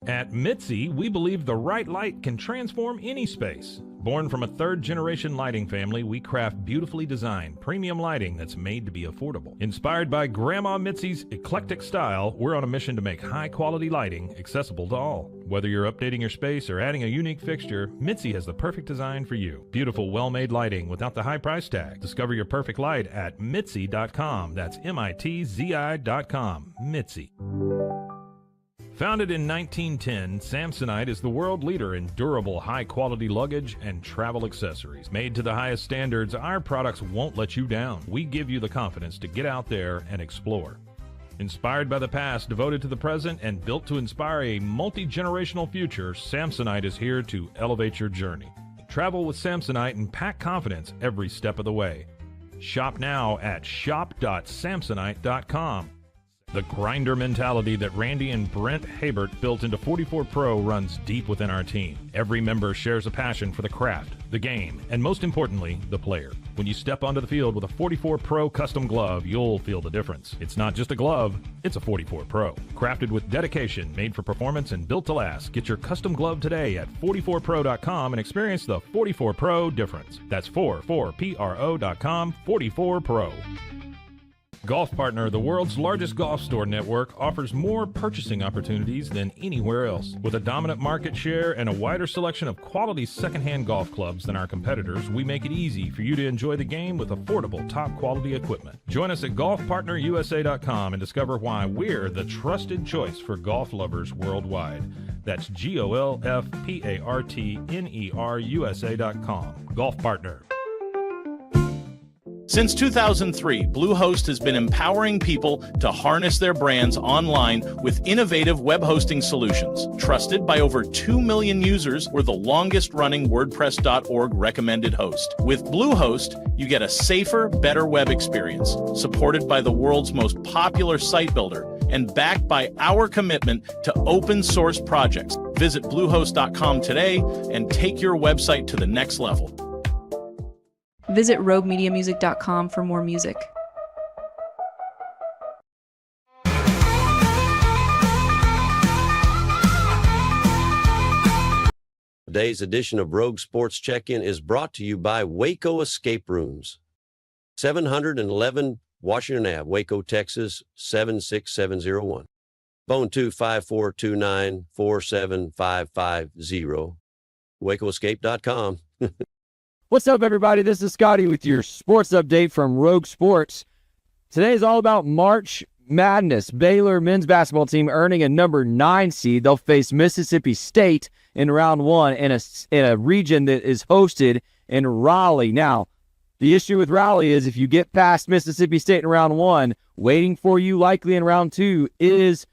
At Mitzi, we believe the right light can transform any space. Born from a third-generation lighting family, we craft beautifully designed, premium lighting that's made to be affordable. Inspired by Grandma Mitzi's eclectic style, we're on a mission to make high-quality lighting accessible to all. Whether you're updating your space or adding a unique fixture, Mitzi has the perfect design for you. Beautiful, well-made lighting without the high price tag. Discover your perfect light at Mitzi.com. That's Mitzi.com. Mitzi. Founded in 1910, Samsonite is the world leader in durable, high-quality luggage and travel accessories. Made to the highest standards, our products won't let you down. We give you the confidence to get out there and explore. Inspired by the past, devoted to the present, and built to inspire a multi-generational future, Samsonite is here to elevate your journey. Travel with Samsonite and pack confidence every step of the way. Shop now at shop.samsonite.com. The grinder mentality that Randy and Brent Habert built into 44 Pro runs deep within our team. Every member shares a passion for the craft, the game, and most importantly, the player. When you step onto the field with a 44 Pro custom glove, you'll feel the difference. It's not just a glove, it's a 44 Pro. Crafted with dedication, made for performance, and built to last. Get your custom glove today at 44pro.com and experience the 44 Pro difference. That's 44pro.com, 44 Pro. Golf Partner, the world's largest golf store network, offers more purchasing opportunities than anywhere else. With a dominant market share and a wider selection of quality secondhand golf clubs than our competitors, we make it easy for you to enjoy the game with affordable, top-quality equipment. Join us at golfpartnerusa.com and discover why we're the trusted choice for golf lovers worldwide. That's golfpartnerusa.com. Golf Partner. Since 2003, Bluehost has been empowering people to harness their brands online with innovative web hosting solutions. Trusted by over 2 million users, we're the longest-running WordPress.org recommended host. With Bluehost, you get a safer, better web experience, supported by the world's most popular site builder, and backed by our commitment to open-source projects. Visit Bluehost.com today and take your website to the next level. Visit roguemediamusic.com for more music. Today's edition of Rogue Sports Check-In is brought to you by Waco Escape Rooms. 711 Washington Ave, Waco, Texas, 76701. Phone 25429-47550. WacoEscape.com. What's up, everybody? This is Scotty with your sports update from Rogue Sports. Today is all about March Madness. Baylor men's basketball team earning a number 9 seed. They'll face Mississippi State in round 1 in a region that is hosted in Raleigh. Now, the issue with Raleigh is if you get past Mississippi State in round 1, waiting for you likely in round 2 is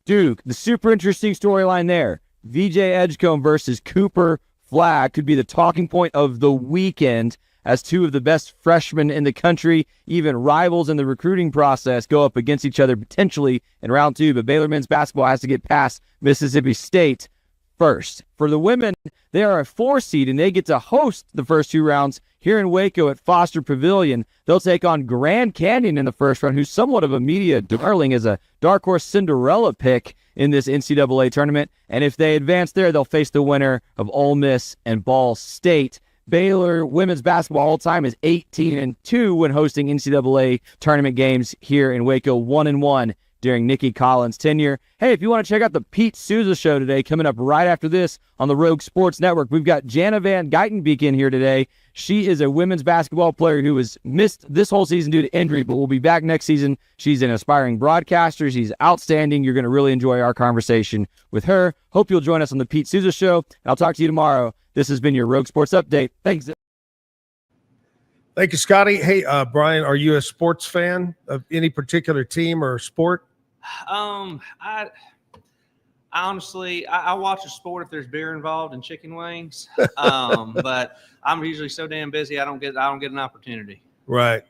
Duke. The super interesting storyline there. VJ Edgecombe versus Cooper Flag could be the talking point of the weekend as two of the best freshmen in the country, even rivals in the recruiting process, go up against each other potentially in round 2. But Baylor men's basketball has to get past Mississippi State first. For the women, they are a 4 seed, and they get to host the first 2 rounds here in Waco at Foster Pavilion. They'll take on Grand Canyon in the first round, who's somewhat of a media darling as a dark horse Cinderella pick in this NCAA tournament. And if they advance there, they'll face the winner of Ole Miss and Ball State. Baylor women's basketball all time is 18-2 when hosting NCAA tournament games here in Waco, 1-1 during Nikki Collins' tenure. Hey, if you want to check out the Pete Souza Show today, coming up right after this on the Rogue Sports Network, we've got Jana Van Geitenbeek in here today. She is a women's basketball player who has missed this whole season due to injury, but will be back next season. She's an aspiring broadcaster. She's outstanding. You're going to really enjoy our conversation with her. Hope you'll join us on the Pete Souza Show. I'll talk to you tomorrow. This has been your Rogue Sports Update. Thanks. Thank you, Scotty. Hey, Bryan, are you a sports fan of any particular team or sport? I honestly watch a sport if there's beer involved and chicken wings. But I'm usually so damn busy I don't get an opportunity. Right.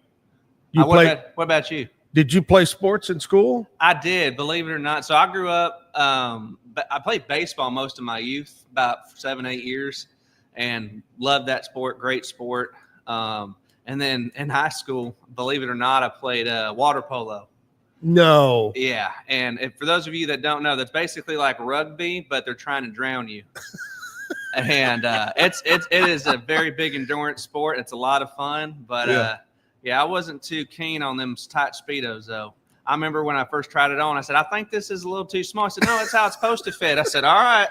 What about you? Did you play sports in school? I did, believe it or not. So I grew up. I played baseball most of my youth, about 7-8 years, and loved that sport. Great sport. And then in high school, believe it or not, I played water polo. No. Yeah, and for those of you that don't know, that's basically like rugby, but they're trying to drown you. And it is a very big endurance sport. It's a lot of fun, but I wasn't too keen on them tight Speedos though. I remember when I first tried it on, I said, I think this is a little too small. I said, no, that's how it's supposed to fit. I said, all right.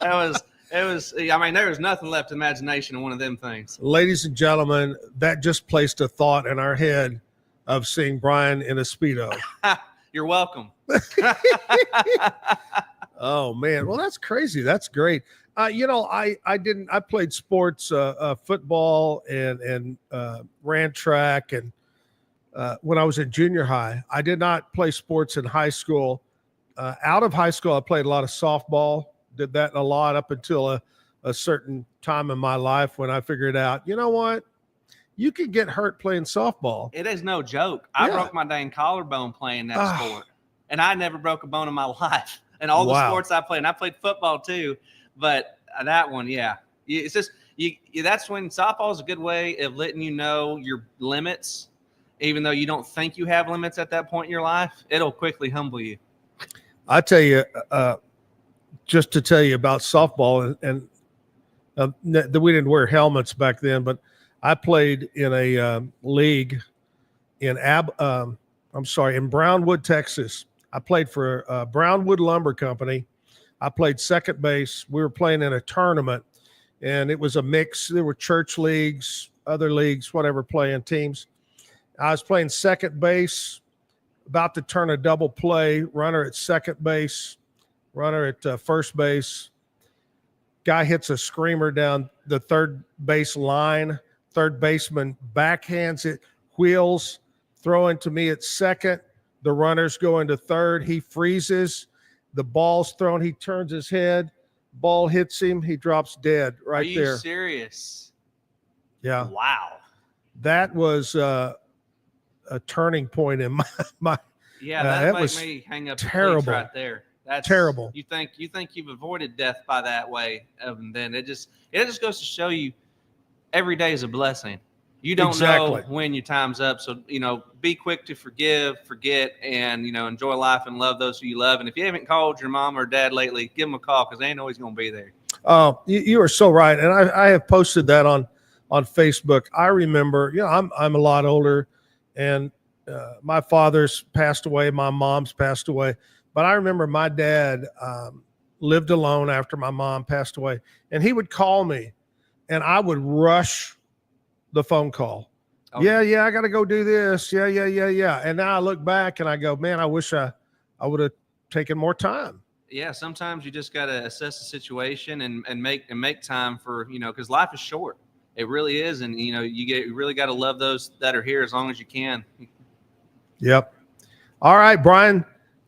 It was, I mean, there was nothing left to imagination in one of them things. Ladies and gentlemen, that just placed a thought in our head of seeing Bryan in a Speedo. You're welcome. Oh man, well that's crazy. That's great. I played sports, football and ran track, and when I was in junior high. I did not play sports in high school. Out of high school, I played a lot of softball. Did that a lot up until a certain time in my life when I figured out, you know what, you can get hurt playing softball. It is no joke. I broke my dang collarbone playing that sport, and I never broke a bone in my life. And all the sports I played, and I played football too, but that one, it's just that's when softball is a good way of letting you know your limits, even though you don't think you have limits at that point in your life. It'll quickly humble you. I tell you, just to tell you about softball, and we didn't wear helmets back then, but I played in a league in Brownwood, Texas. I played for Brownwood Lumber Company. I played second base. We were playing in a tournament, and it was a mix. There were church leagues, other leagues, whatever, playing teams. I was playing second base, about to turn a double play, runner at second base, runner at first base. Guy hits a screamer down the third base line. Third baseman backhands it, wheels, throwing to me at second. The runner's going to third. He freezes. The ball's thrown. He turns his head. Ball hits him. He drops dead right there. Are you serious? Yeah. Wow. That was a turning point in my that was made me hang up terrible. The right there. That's terrible. You think you've avoided death by that way, and then it just goes to show you every day is a blessing. You don't know when your time's up, so be quick to forgive, forget, and enjoy life and love those who you love. And if you haven't called your mom or dad lately, give them a call because they ain't always going to be there. Oh, you are so right, and I have posted that on Facebook. I remember, I'm a lot older, and my father's passed away, my mom's passed away, but I remember my dad lived alone after my mom passed away, and he would call me, and I would rush the phone call. Okay. Yeah, I got to go do this. Yeah. And now I look back and I go, man, I wish I would have taken more time. Yeah, sometimes you just got to assess the situation and make time for, because life is short. It really is. And, you really got to love those that are here as long as you can. Yep. All right, Bryan,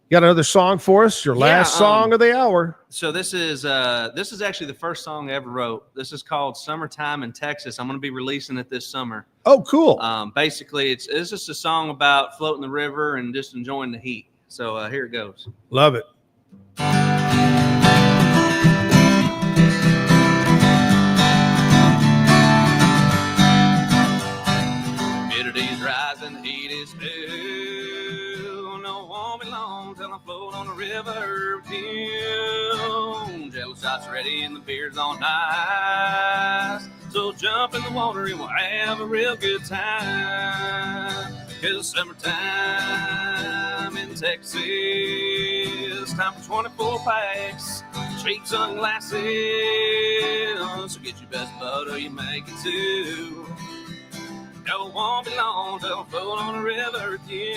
you got another song for us? Your last song of the hour. So this is actually the first song I ever wrote. This is called "Summertime in Texas." I'm going to be releasing it this summer. Oh, cool. Basically, it's just a song about floating the river and just enjoying the heat. So here it goes. Love it. Humidity rising, heat is new. Won't be long till I float on the river with you. Jello shots ready and the beer's on ice. So jump in the water and we'll have a real good time. 'Cause summertime in Texas, time for 24 packs, cheap sunglasses. So get your best bud or you make it too. No, it won't be long till I float on the river with you.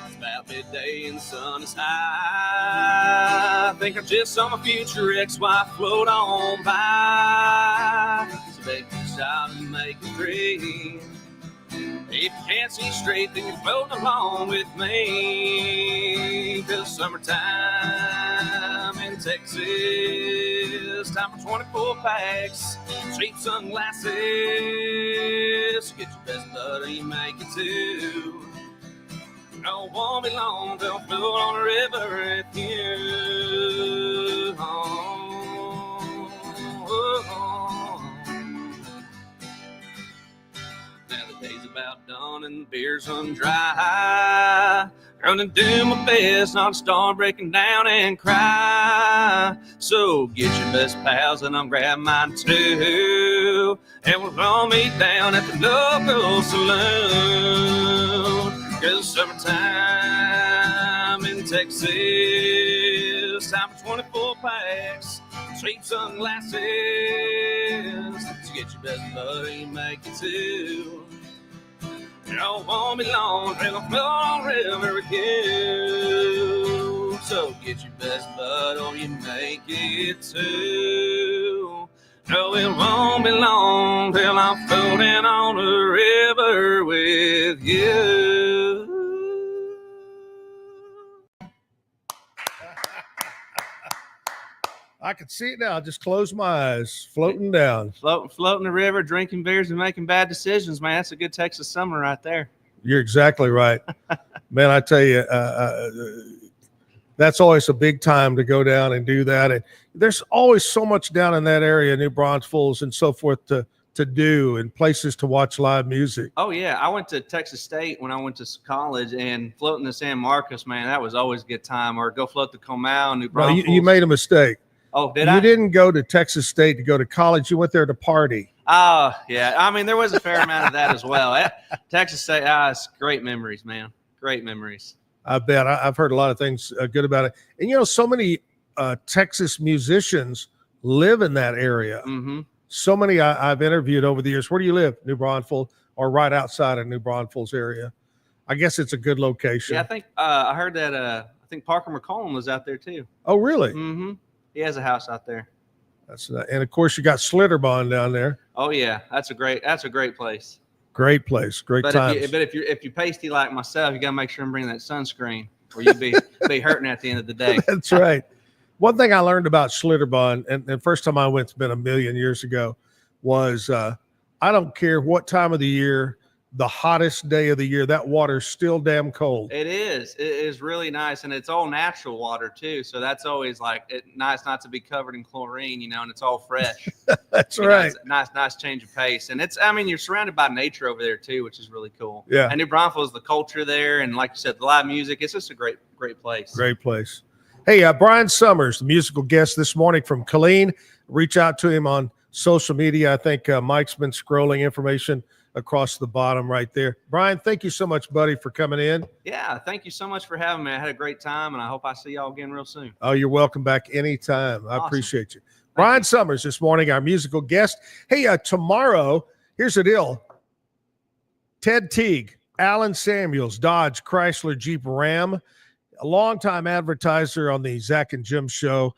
It's about midday and the sun is high. I think I just saw my future ex-wife float on by. So take a shot and make it three. If you can't see straight, then you're floating along with me. 'Cause summertime in Texas, time for 24 packs, cheap sunglasses. Get your best bud or you make it too. No, it won't be long till I float on the river with you. Now the day's about done and the beer's run dry. Gonna do my best not to start breaking down and cry. So get your best pals and I'll grab mine too. And we'll all meet down at the local saloon. 'Cause summertime in Texas, time for 24 packs, cheap sunglasses. So get your best buddy, make it two. It won't be long till I float on river with you. So get your best bud or you make it two. No, it won't be long till I'm floating on the river with you. I can see it now. Just close my eyes, floating down. Floating the river, drinking beers, and making bad decisions, man. That's a good Texas summer right there. You're exactly right. Man, I tell you, that's always a big time to go down and do that. And there's always so much down in that area, New Braunfels and so forth, to do and places to watch live music. Oh, yeah. I went to Texas State when I went to college, and floating to San Marcos, man, that was always a good time. Or go float to Comal, New No, Braunfels. you made a mistake. Oh, did you I? You didn't go to Texas State to go to college. You went there to party. Oh, yeah. I mean, there was a fair amount of that as well. Texas State, it's great memories, man. Great memories. I bet. I've heard a lot of things good about it. And, so many Texas musicians live in that area. Mm-hmm. So many I've interviewed over the years. Where do you live? New Braunfels, or right outside of New Braunfels area? I guess it's a good location. Yeah, I think I heard that I think Parker McCollum was out there too. Oh, really? Mm-hmm. He has a house out there. And of course you got Slitterbahn down there. Oh yeah, that's a great place. Great place, great times. If you're pasty like myself, you gotta make sure I'm bringing that sunscreen, or you'll be hurting at the end of the day. That's right. One thing I learned about Slitterbahn, and the first time I went, it's been a million years ago, was I don't care what time of the year, the hottest day of the year, that water's still damn cold. It is. It is really nice, and it's all natural water too. So that's always nice not to be covered in chlorine, and it's all fresh. That's right. It's nice change of pace, and you're surrounded by nature over there too, which is really cool. Yeah. And New Braunfels, the culture there, and like you said, the live music. It's just a great place. Great place. Hey, Bryan Sommers, the musical guest this morning from Killeen. Reach out to him on social media. I think Mike's been scrolling information across the bottom right there. Bryan, thank you so much, buddy, for coming in. Yeah, thank you so much for having me. I had a great time, and I hope I see y'all again real soon. Oh, you're welcome back anytime. I Awesome. appreciate you. Bryan Sommers this morning, our musical guest. Hey, tomorrow, here's the deal. Ted Teague, Alan Samuels, Dodge, Chrysler, Jeep, Ram, a longtime advertiser on the Zach and Jim show,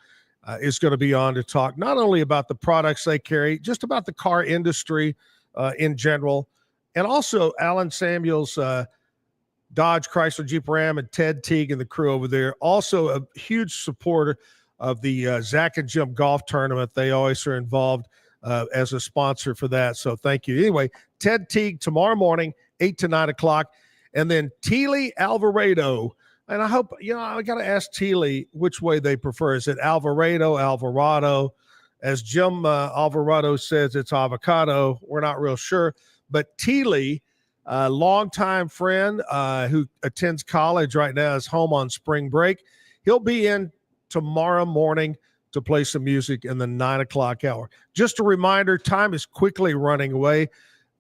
is going to be on to talk not only about the products they carry, just about the car industry in general. And also Alan Samuels, Dodge, Chrysler, Jeep, Ram, and Ted Teague and the crew over there. Also a huge supporter of the Zach and Jim golf tournament. They always are involved as a sponsor for that. So thank you. Anyway, Ted Teague tomorrow morning, 8 to 9 o'clock. And then Teely Alvarado. And I hope, I got to ask Teely which way they prefer. Is it Alvarado? As Jim Alvarado says, it's avocado. We're not real sure. But Teely, a longtime friend who attends college right now, is home on spring break. He'll be in tomorrow morning to play some music in the 9 o'clock hour. Just a reminder, time is quickly running away.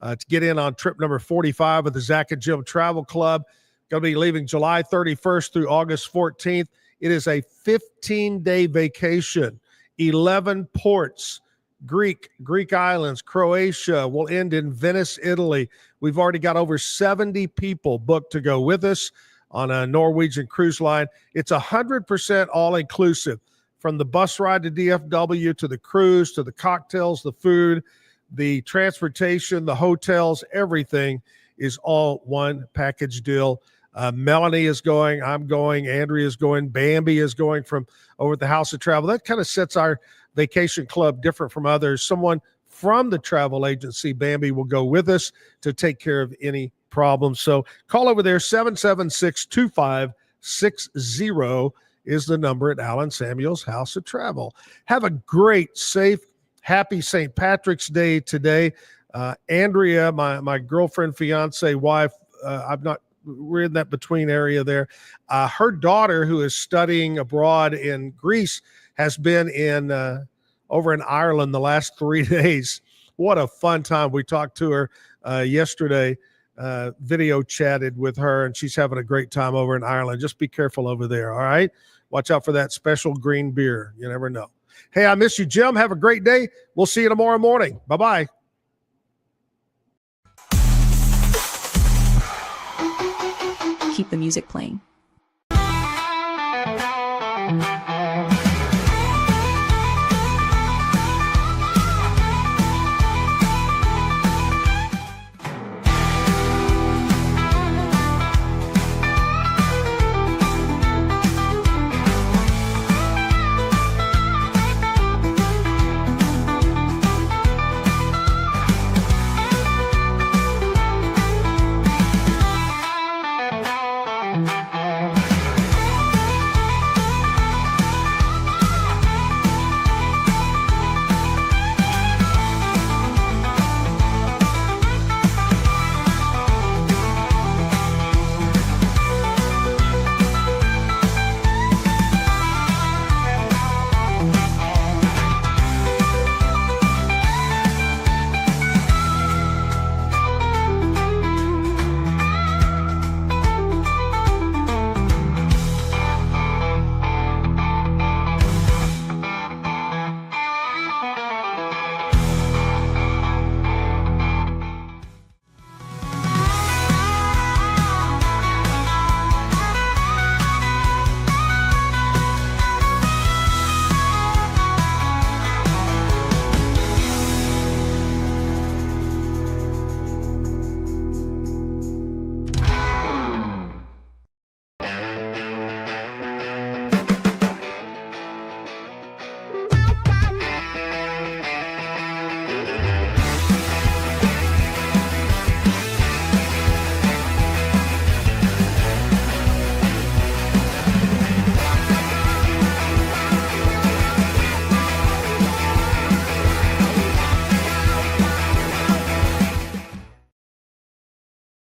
To get in on trip number 45 of the Zach and Jim Travel Club, going to be leaving July 31st through August 14th. It is a 15-day vacation. 11 ports, Greek islands, Croatia. Will end in Venice, Italy. We've already got over 70 people booked to go with us on a Norwegian cruise line. It's 100% all-inclusive, from the bus ride to DFW to the cruise to the cocktails, the food, the transportation, the hotels, everything is all one package deal. Melanie is going, I'm going, Andrea is going, Bambi is going from over at the House of Travel. That kind of sets our vacation club different from others. Someone from the travel agency, Bambi, will go with us to take care of any problems. So call over there, 776-2560 is the number at Alan Samuels House of Travel. Have a great, safe, happy St. Patrick's Day today. Andrea, my girlfriend, fiance, wife, we're in that between area there. Her daughter, who is studying abroad in Greece, has been over in Ireland the last 3 days. What a fun time. We talked to her yesterday, video chatted with her, and she's having a great time over in Ireland. Just be careful over there, all right? Watch out for that special green beer. You never know. Hey, I miss you, Jim. Have a great day. We'll see you tomorrow morning. Bye-bye. keep the music playing.